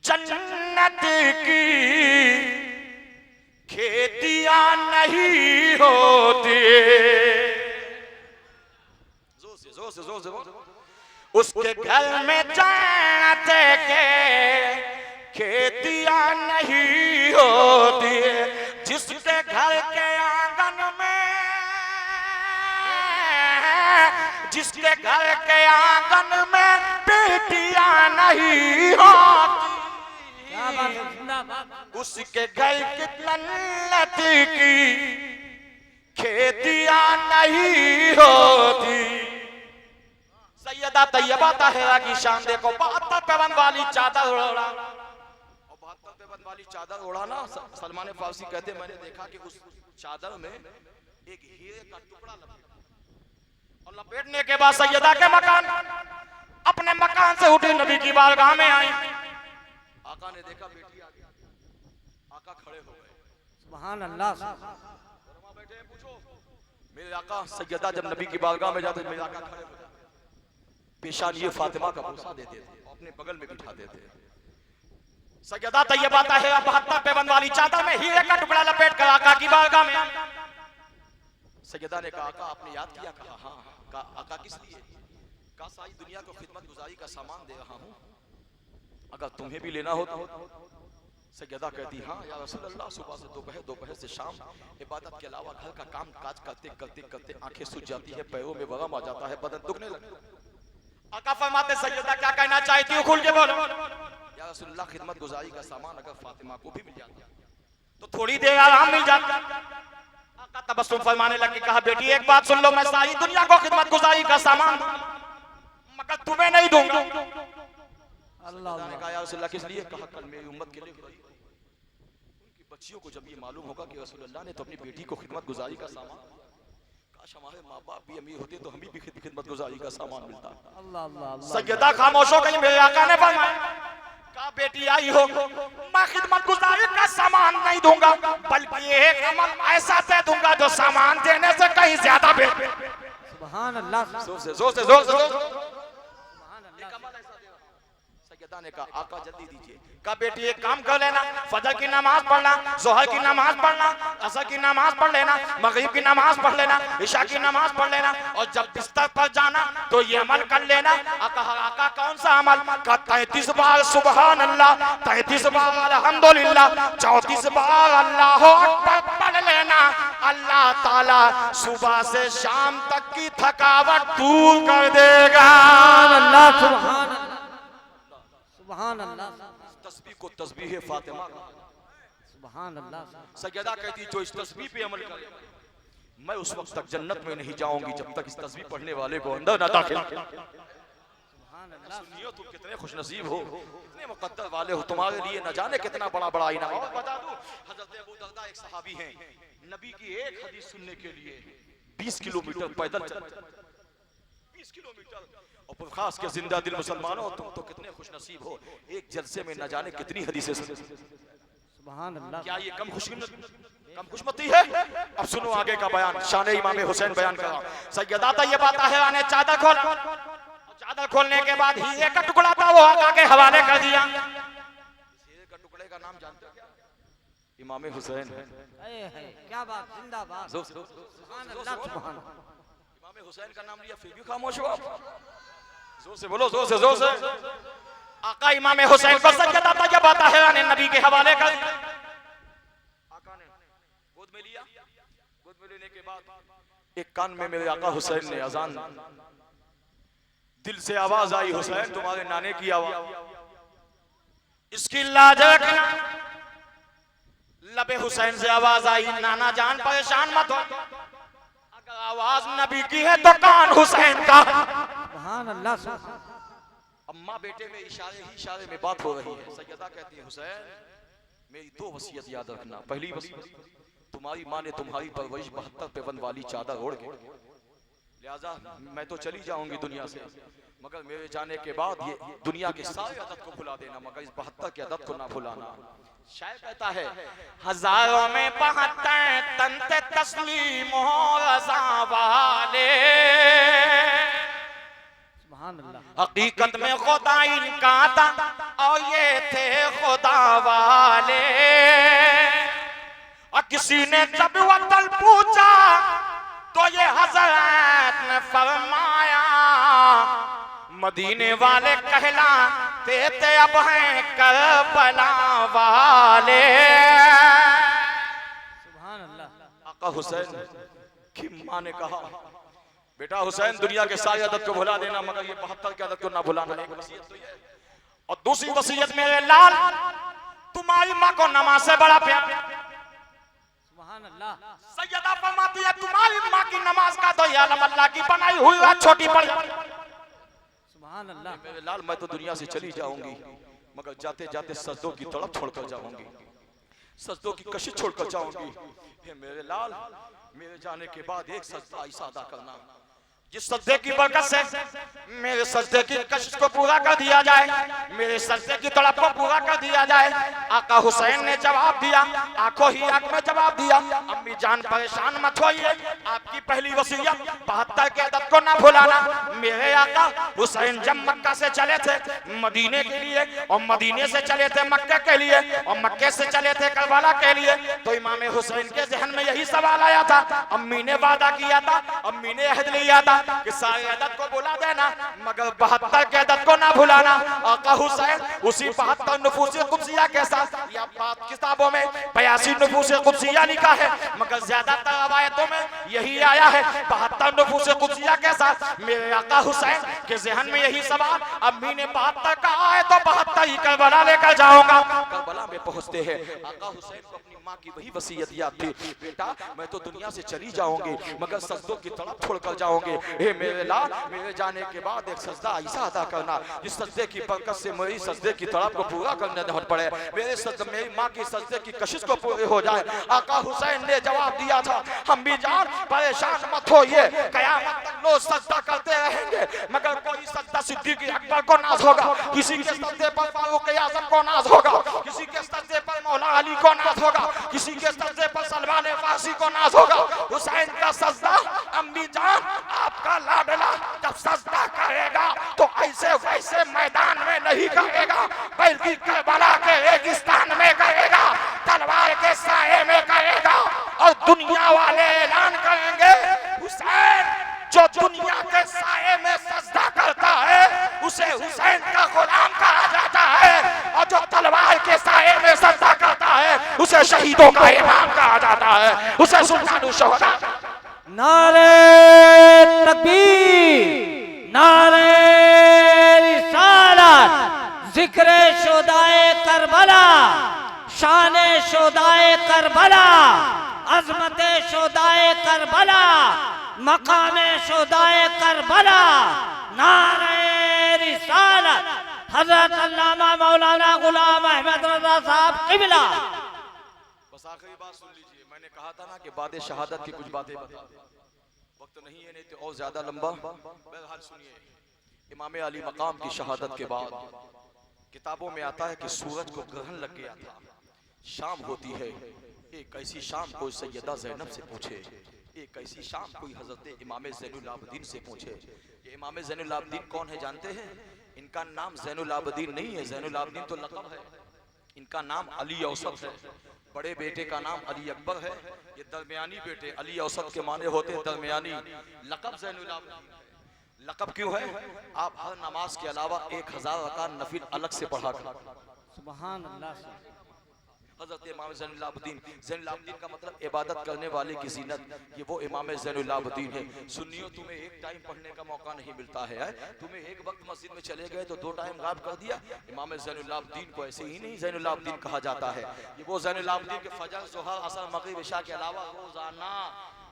जन्नत की खेतियां नहीं होती, जोर से उसके घर में जन्नत के खेतियां नहीं होती, जिसके घर के आंगन में, जिसके घर के आंगन में बेटियां नहीं होती, उसके घर की जन्नत की खेतियां नहीं होती। सैयदा तैयबा ताहिरा की शान देखो, 72 पैबंद वाली चादर ओढ़ा, और 72 पैबंद वाली चादर ओढ़ा ना, सलमान फारसी कहते मैंने देखा कि उस चादर में एक हीरे का टुकड़ा लपेटा, और लपेटने के बाद सैयदा के मकान, अपने मकान से उठी नबी की बारगाह में आई। आका ने देखा बेटी आ गई, आका खड़े हो गए, सुभान अल्लाह। बैठे हैं, पूछो मेरे आका। सैयदा जब नबी की बारगाह में जाते मेरे आका खड़े हो जाते, पेशान ये फातिमा का बोसा देते थे, अपने बगल में बिठा देते। सैयदा तैयबा ताहिरा 72 पैबंद वाली चादर में हीरे का टुकड़ा लपेट कर आका की बारगाह में। सैयदा ने कहा आका आपने याद किया? कहा हाँ। कहा आका किस लिए? कहा सारी दुनिया को खिदमत गुजारी का सामान दे रहा हूँ, अगर तुम्हें भी लेना हो तो। सैयदा कहती हाँ या रसूल अल्लाह, सुबह से दोपहर, दोपहर से शाम इबादत के अलावा घर का काम काज करते करते करते आंखें सूज जाती है, पैरों में वरम आ जाता है, बदन दुखने लगता है। आका फरमाते सैयदा क्या कहना चाहती हो, खुल के बोलो। या रसूल अल्लाह खिदमत गुजारी का सामान अगर फातिमा को भी मिल जाता तो थोड़ी देर आराम मिल जाता। आका तबस्सुम फरमाने लगे, कहा बेटी एक बात सुन लो, मैं सारी दुनिया को खिदमत गुजारी का सामान मगर तुम्हें नहीं दूंगा। अल्लाह ने कहा या रसूल अल्लाह किस लिए? कहा कल मेरी उम्मत के लिए, उनकी बच्चियों को जब ये मालूम होगा कि रसूल अल्लाह ने तो अपनी बेटी को खिदमत गुजारी का सामान, काश हमारे माँ बाप भी अमीर होते तो हमें भी खिदमत गुजारी का सामान मिलता। सैयदा खामोश हो गई। मेरे आका ने फरमाया कहा बेटी आई हो, मैं खिदमत गुजारी का सामान नहीं दूंगा, बल्कि एक अमल ऐसा दे दूंगा जो सामान देने से कहीं ज्यादा बेहतर। सुभान अल्लाह। जोर से सैयदा ने कहा आका जल्दी दीजिए। कहा बेटी एक काम कर लेना, फजर की नमाज पढ़ना, जोहर की नमाज पढ़ना, असर की नमाज पढ़ लेना, मगरिब की नमाज पढ़ लेना, इशा की नमाज पढ़ लेना, और जब बिस्तर पर जाना तो ये अमल कर लेना। आका कौन सा अमल? का 33 बार सुबहान अल्लाह, 33 बार अल्हम्दुलिल्लाह, 34 बार अल्लाह अकबर पढ़ लेना। अल्लाह ताला सुबह से शाम तक की थकावट दूर कर देगा। अल्लाह सुभान सुभान अल्लाह। तस्बीह को तस्बीह फातिमा, सुभान अल्लाह। सैयदा कहती जो इस तस्बीह पे अमल करे मैं उस वक्त तक जन्नत में नहीं जाऊंगी जब तक इस तस्बीह पढ़ने वाले को अंदर न दाखिल। सुनियो तुम कितने खुशनसीब हो, कितने मुकद्दर वाले हो, तुम्हारे लिए न जाने कितना बड़ा बड़ा इनाम। और बता दूं हजरत अबू दरदा एक सहाबी हैं, नबी की एक हदीस सुनने के लिए 20 किलोमीटर पैदल चलते, 20 किलोमीटर। और खास के जिंदा दिल मुसलमानों तुम तो कितने खुशनसीब हो, एक जलसे में न जाने कितनी हदीसें सुन। सुभान अल्लाह। क्या ये कम खुशमती है? अब सुनो आगे का बयान, शान इमाम हुसैन बयान करा। सैयदा तैयबा ताहिरा ने चादर खोला, चादर खोलने के बाद हीरे का टुकड़ा था वो आका के हवाले कर दिया। हीरे का टुकड़े का नाम जानते हो क्या? इमाम हुसैन। क्या बात, जिंदाबाद। सुभान अल्लाह। सुभान। इमाम हुसैन का नाम लिया फिर भी खामोश हो। जोर से बोलो, जोर से, जोर से। आका इमाम हुसैन को सैयदा तैयबा ताहिरा ने नबी के हवाले कर दिया। आका ने गोद में लिया, गोद में लेने के बाद एक कान में मेरे आका हुसैन ने अजान, दिल से आवाज आई हुसैन तुम्हारे नाने की आवाज, इसकी लाज रखना। लबे हुसैन से आवाज आई नाना जान परेशान मत हो, अगर आवाज नबी की है तो कान हुसैन का। सुभान अल्लाह। अम्मा बेटे में इशारे ही इशारे में बात हो रही है। सैयदा कहती है हुसैन मेरी 2 वसीयत याद रखना। पहली वसीयत तुम्हारी माँ ने तुम्हारी परवरिश 72 पैबंद वाली चादर ओढ़ के, लिहाजा मैं तो चली जाऊंगी दुनिया से, मगर मेरे जाने के बाद ये दुनिया के सारे अदद को भुला देना, मगर इस 72 के अदद को ना भुलाना। शायर कहता है हजारों में 72 तंते तस्लीम हो रज़ा वाले, सुभान अल्लाह। हकीकत में खुदा इनका था और ये थे खुदा वाले। और किसी ने जब वतन पूछा तो ये हजरत ने फरमाया मदीने वाले कहलाते थे अब हैं करबला वाले। सुभान अल्लाह। आका हुसैन की मां ने कहा बेटा हुसैन दुनिया के सारी आदत को भुला देना मगर ये 72 की आदत को ना भुलाना। एक वसीयत तो ये और दूसरी वसीयत मेरे लाल तुम्हारी माँ को नमाज से बड़ा प्यार। सुभान अल्लाह। सैयदा फरमाती है तुम्हारी माँ की नमाज का तो ये आलम अल्लाह की बनाई हुई बात छोटी पड़ी। सुभान अल्लाह। मेरे लाल मैं तो दुनिया से चली जाऊंगी मगर जाते जाते सजदों की तड़प छोड़कर जाऊंगी, सजदों की कशिश छोड़कर जाऊंगी। हे मेरे लाल मेरे जाने के बाद एक सजदा ऐसा अदा करना जिस सजदे की बरकत से मेरे सजदे की कशिश को पूरा कर दिया जाए, मेरे सजदे की तड़प को पूरा कर दिया जाए। आका हुसैन ने जवाब दिया, आंखों ही आंख में जवाब दिया, अम्मी जान परेशान मत होइए, आपकी पहली वसीयत 72 की आदत को ना भुलाना। मेरे आका हुसैन जब मक्का से चले थे मदीने के लिए और मदीने से चले थे मक्के के लिए और मक्के से चले थे करबला के लिए, तो इमाम हुसैन के जहन में यही सवाल आया था। अम्मी ने वादा किया था, अम्मी ने अहद लिया था कि सारी आदत को भुला देना मगर 72 की आदत को ना भुलाना। आका हुसैन उसी 72 नुफूस कुदसिया के साथ या बात किताबों में 82 नुफूस कुदसिया लिखा है मगर ज्यादातर रवायतों में यही आया है 72 नुफूस कुदसिया के साथ। मेरे आका हुसैन के जहन में यही सवाल, अम्मी ने 72 कहा है तो 72 ही करबला लेकर जाऊंगा। करबला में पहुंचते हैं, आका हुसैन को अपनी माँ की वही वसीयत याद थी, बेटा मैं तो दुनिया से चली जाऊंगी मगर सजदों की तड़प छोड़कर जाऊंगी। हे मेरे लाल मेरे जाने के बाद एक सजदा ऐसा अदा करना जिस सजदे की बरकत से मेरी सजदे की तड़प को पूरा करने न पड़े, मेरी माँ की सजदे की कशिश को पूरी हो जाए। आका हुसैन ने जवाब दिया था, हम भी जान परेशान मत होइए, कयामत तक लोग सजदा करते रहेंगे मगर कोई सजदा सिद्दीक़ अकबर को नाज होगा, किसी के सजदे पर फारूक आज़म को नाज होगा, किसी के सजदे पर मौला अली को नाज होगा, किसी के सजदे पर सलमान फारसी को नाज होगा। हुसैन का सजदा अम्मी जान आपका लाडला जब सजदा करेगा तो ऐसे वैसे मैदान में नहीं करेगा बल्कि करबला के रेगिस्तान में करेगा, तलवार के साए में करेगा और दुनिया वाले ऐलान करेंगे हुसैन जो दुनिया के साए में सजदा करता है उसे हुसैन का गुलाम कहा जाता है और जो तलवार के साए में सजदा करता है उसे शहीदों का इमाम कहा जाता है, उसे सुल्तानुल शुहदा। नारे तकबीर, नारे रिसालत, जिक्र शुदाए करबला, शाने शुदाए करबला, अजमत शुदाए करबला, मकामे शुदाए करबला, नारे रिसालत, हजरत अल्लामा मौलाना गुलाम अहमद रजा साहब क़िबला। बस आखिरी बात सुन लीजिए, मैंने कहा था ना कि बाद शहादत की कुछ बातें बता, वक्त नहीं है नहीं तो और ज्यादा लंबा। बहरहाल सुनिए, इमाम अली मकाम की शहादत के बाद किताबों में आता है कि सूरज को ग्रहण लग गया था, शाम होती है, एक ऐसी शाम कोई सैयदा ज़ैनब से पूछे, एक ऐसी शाम कोई हजरत इमाम ज़ैनुल आबिदीन से पूछे। ये इमाम ज़ैनुल आबिदीन कौन है जानते हैं? इनका नाम ज़ैनुल आबिदीन नहीं है, ज़ैनुल आबिदीन तो लक़ब है, इनका नाम अली औसत है। बड़े बेटे का नाम अली अकबर है, ये दरमियानी बेटे अली औसत के माने होते हैं दरमियानी। लक़ब ज़ैनुल आबिदीन है। लक़ब क्यों है? आप हर नमाज के अलावा 1000 रकात नफिल अलग से पढ़ा कर। सुभान अल्लाह। हज़रत इमाम ज़ैनुल आबिदीन, ज़ैनुल आबिदीन का मतलब इबादत करने वाले की ज़ीनत, ये वो इमाम ज़ैनुल आबिदीन है। सुन्नियों तुम्हें एक टाइम पढ़ने का मौका नहीं मिलता है, तुम्हें एक वक्त मस्जिद में चले गए तो 2 टाइम गायब कर दिया। इमाम ज़ैनुल आबिदीन को ऐसे ही नहीं ज़ैनुल आबिदीन कहा जाता है। ये वो ज़ैनुल आबिदीन के फजर, ज़ोहर, असर, मगरिब, इशा के अलावा रोजाना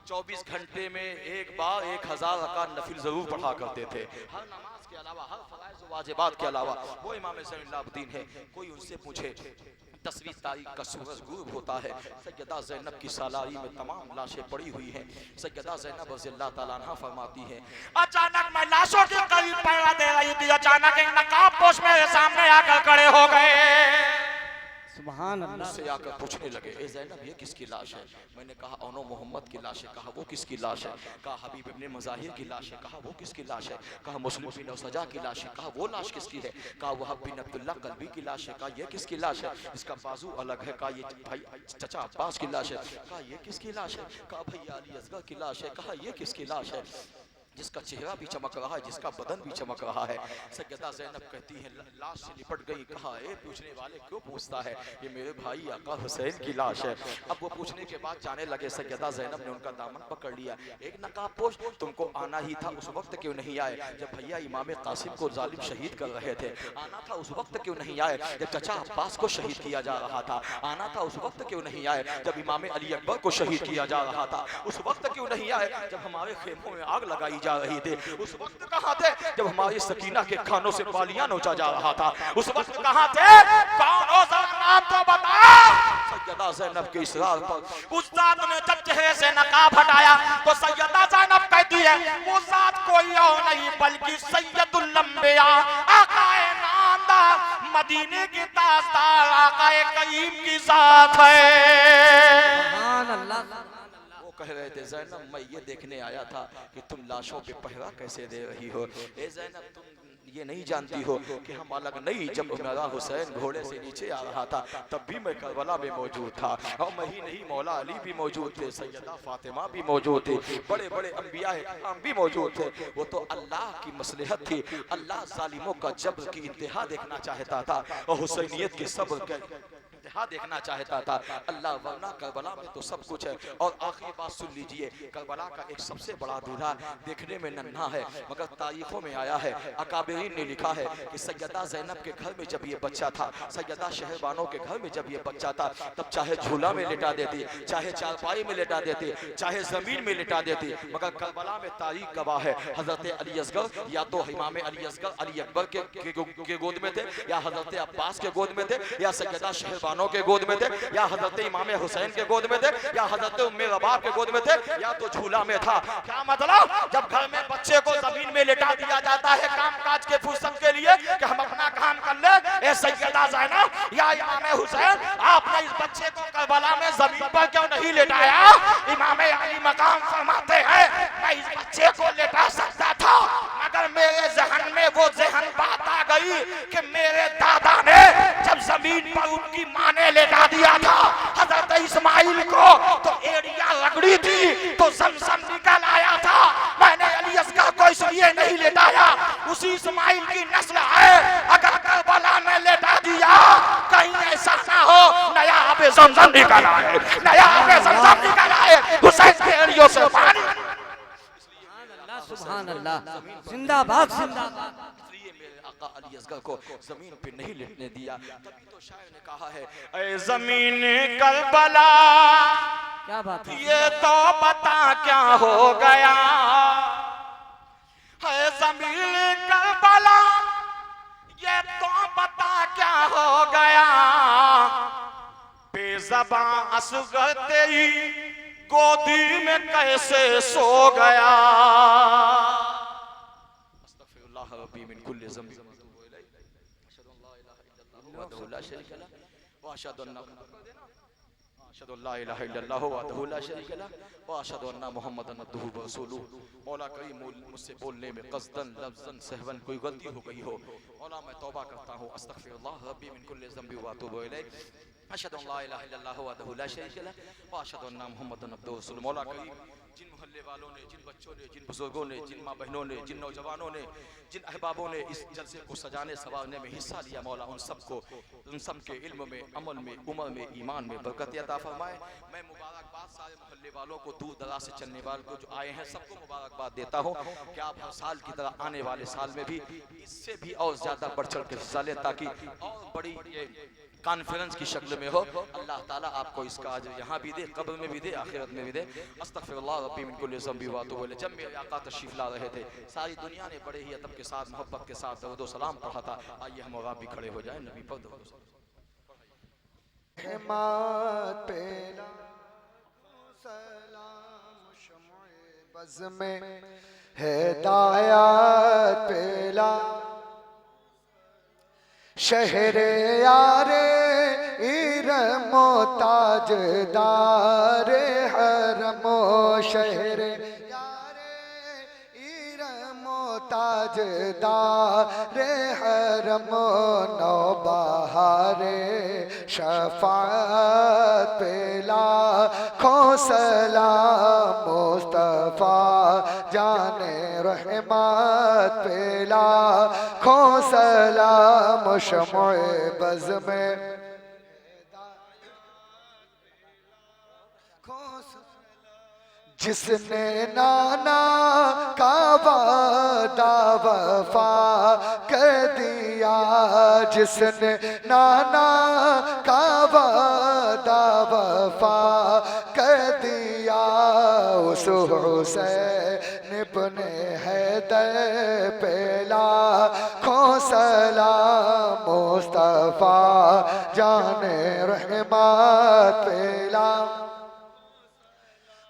24 घंटे में एक बार 1000 रकात नफिल जरूर पढ़ा करते थे, हर नमाज के अलावा, हर फराइज़ व वाजिबात के अलावा। वो इमाम ज़ैनुल आबिदीन है। कोई उनसे पूछे 10वीं तारीख का सूरज गुरूब होता है, सैयदा ज़ैनब की सालारी में तमाम लाशें पड़ी हुई हैं। सैयदा ज़ैनब रज़ियल्लाहु ताला अन्हा फरमाती हैं, अचानक मैं लाशों के करीब पैरा दे रही थी, अचानक एक नकाब पोश मेरे सामने आकर खड़े हो गए। सुभान अल्लाह। मुझसे आकर पूछने लगे, ए ज़ैनब ये किसकी लाश है? मैंने कहा औनो मोहम्मद की लाश है। कहा वो किसकी लाश है? कहा हबीब इब्ने मज़ाहिर की लाश है। कहा वो किसकी लाश है? कहा मुस्लिम बिन सजा की लाश है। कहा वो लाश किसकी है? कहा वहब बिन अब्दुल्ला कल्बी की लाश है। कहा ये किसकी लाश है? इसका बाजू अलग है। कहा ये भाई चचा अब्बास की लाश है। कहा ये किसकी लाश है? कहा भैया अली असगर की लाश है। कहा ये किसकी लाश है? जिसका चेहरा भी चमक रहा है, जिसका बदन भी चमक रहा है। सैयदा ज़ैनब कहती है लाश से निपट गई। कहा ए पूछने वाले क्यों पूछता है? ये मेरे भाई आका हुसैन की लाश है। अब वो पूछने के बाद जाने लगे। सैयदा ज़ैनब ने उनका दामन पकड़ लिया। एक नकाबपोश, तुमको आना ही था, उस वक्त क्यों नहीं आए जब भैया इमाम कासिम को जालिम शहीद कर रहे थे? आना था उस वक्त क्यों नहीं आए जब चचा अब्बास को शहीद किया जा रहा था? आना था उस वक्त क्यों नहीं आए जब इमाम अली अकबर को शहीद किया जा रहा था? उस वक्त क्यों नहीं आए जब हमारे खेमों में आग लगाई जा रही थी? उस वक्त कहाँ थे जब हमारी सकीना के खानों से पालियां नोचा जा रहा था? उस वक्त कहाँ थे? कौन हो जरा नाम तो बताओ। सैयदा ज़ैनब के इसरार पर उस जात ने जब चेहरे से नकाब हटाया तो सैयदा ज़ैनब कहती है वो जात कोई और नहीं बल्कि सैयदुल अंबिया आकाए नामदार मदीने के ताजदार आकाए करीम की जात है। सुभान अल्लाह। कह रहे थे ज़ैनब मैं ये देखने आया था कि तुम लाशों पे पहरा कैसे दे रही हो। ए ज़ैनब तुम ये नहीं जानती हो कि हम अलग नहीं, जब मेरा हुसैन घोड़े से नीचे आ रहा था तब भी मैं करबला में मौजूद था। और मैं ही नहीं मौला अली भी मौजूद थे, सैयदा फातिमा भी मौजूद थे, बड़े बड़े अंबिया हम भी मौजूद थे। वो तो अल्लाह की मसलहत थी। अल्लाह जालिमों का जब्र की इंतहा देखना चाहता था और हुसैनियत के सब्र के देखना चाहता था अल्लाह, वरना करबला में तो सब कुछ है। और आखिरी बात सुन लीजिए, करबला का एक सबसे बड़ा दूल्हा देखने में नन्हा है मगर तारीखों में आया है, अकाबरीन ने लिखा है कि सैयदा ज़ैनब के घर में जब ये बच्चा था, सैयदा शहरबानों के घर में जब ये बच्चा था, तब चाहे झूला में लेटा देती, चाहे चारपाई में लेटा देती, चाहे जमीन में लेटा देती, मगर करबला में तारीख गवाह है हजरत अली असगर या तो इमाम अली असगर अली अकबर के गोद में थे, या हजरत अब्बास के गोद में थे, या सैयदा शहरबानों के गोद में थे, या हजरत इमाम हुसैन के गोद में थे, या हजरत उम्मे रबाब के गोद में थे, या तो झूला में था। क्या मतलब? जब घर में बच्चे को जमीन में लेटा दिया जाता है काम काज के फुर्सत के लिए कि हम अपना काम कर ले, ए सैयदा ज़ैनब या इमाम हुसैन आपने इस बच्चे को करबला में जमीन पर क्यों नहीं लेटाया? इमाम अली मकाम फरमाते हैं मैं इस बच्चे को लेटा सकता था मगर मेरे जहन में वो जहन बात आ गई कि मेरे दादा ने जब जमीन पर उनकी मां ने लेटा दिया था हजरत इस्माइल को तो एड़िया रगड़ी थी तो ज़मज़म निकल आया था। मैंने अली असगर को इसलिए नहीं लेटाया, उसी इस्माइल की नस्ल है, अगर करबला में लेटा दिया कहीं ऐसा ना हो नया आबे ज़मज़म निकल आए, नया आबे ज़मज़म निकल आए हुसैन के एड़ियों से पानी। सुभान अल्लाह, जिंदाबाद जिंदाबाद। इसलिए मेरे आका अली असगर को जमीन पे नहीं लेटने दिया। तभी तो शायर ने कहा है ऐ जमीन करबला क्या बात है? ये तो बता क्या हो गया है जमीन करबला, ये तो बता क्या हो गया, बेज़बां असगर तेरी गोदी में कैसे सो गया। अस्तगफिरुल्लाह रब्बी मिन कुल्लि ज़ंब अशहदु अन ला इलाहा इल्लल्लाह वहदहु ला शरीका लह व अशहदु अन्ना मुहम्मदन अब्दुहु व रसूलुहु। मौला करीम मुझसे बोलने में क़स्दन लफ्ज़न सहवन कोई गलती हो गई हो, मौला मैं तौबा करता हूँ। अस्तगफिरुल्लाह रब्बी मिन कुल्लि ज़ंबि व अतूबु इलैह अशहदु अन ला इलाहा इल्लल्लाह वहदहु ला शरीका लह व अशहदु अन्ना मुहम्मदन अब्दुहु व रसूलुहु। मौला करीम जिन मोहल्ले वालों ने, जिन बच्चों ने, जिन बुजुर्गों ने, जिन माँ बहनों ने, जिन नौजवानों ने, जिन अहबाबों ने इस जलसे को सजाने संवारने में हिस्सा लिया, मौला उन सबको उन सब के इल्म में, अमल में, उमर में, ईमान में बरकत अता फरमाए। मैं मुबारकबाद सारे मोहल्ले वालों को, दूर दराज से चलने वालों को जो आए हैं सबको मुबारकबाद देता हूँ कि आप हर साल की तरह आने वाले साल में भी इससे भी और ज़्यादा बढ़ चढ़ के हिस्सा लें ताकि और बड़ी कॉन्फ्रेंस की शक्ल में हो। अल्लाह ताला आपको इसका अजर यहाँ भी दे, कब्र में भी दे, आखिरत में भी दे। अस्तगफिरुल्लाह रब्बी मिन कुल्लि ज़ंबि व अतूबु इलैह। जब मेरे आका तशरीफ ला रहे थे सारी दुनिया ने बड़े ही अदब के साथ, मोहब्बत के साथ दरूद व सलाम पढ़ा था। आइए हम और आप भी खड़े हो जाएं, नबी पर दरूद व सलाम। बज़ में हिदायत पेला शहरे यारे इरमो ताजदार हरमो शहर ताजदार हरमो नौबहारे शफाअत पेला खो सलाम मुस्तफ़ा जाने रहमत पेला खो सलाम शमए बज़ में जिसने नाना का वादा वफा कर दिया, जिसने नाना का वादा वफा कर दिया, उस हुसैन इब्ने हैदर पेला खो सलाम मुस्तफ़ा जाने रहमत पेला।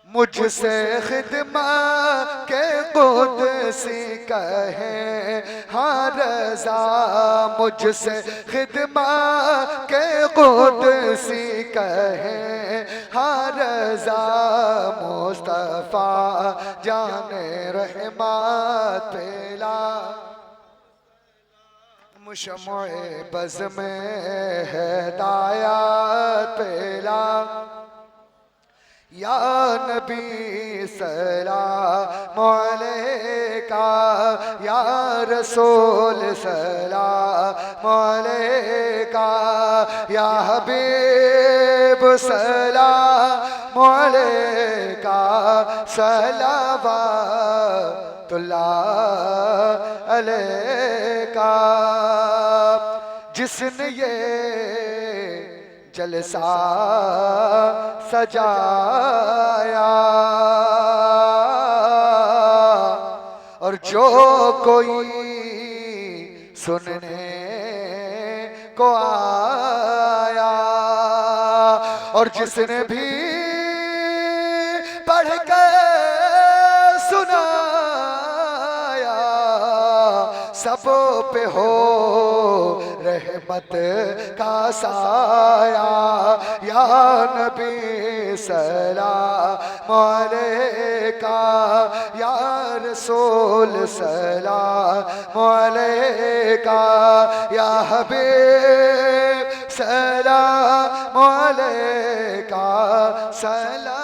मुझसे खिदमत के कुदसी कहें हाँ रज़ा, मुझसे खिदमत के कुदसी कहें हाँ रज़ा, मुस्तफ़ा जाने रहमत पेला मुशम्मे बज़ में हिदायत पेला। या नबी सलाम अलैका, या रसूल सलाम अलैका, या हबीब सलाम अलैका, सलावतुल्लाह अलैका। जिसने ये जलसा सजाया और जो कोई सुनने को आया और जिसने भी पढ़ कर सुनाया, सब पे हो रहमत का साया। या नबी सलाम अलैका, या रसूल सलाम अलैका, या हबीब सलाम अलैका, सलाम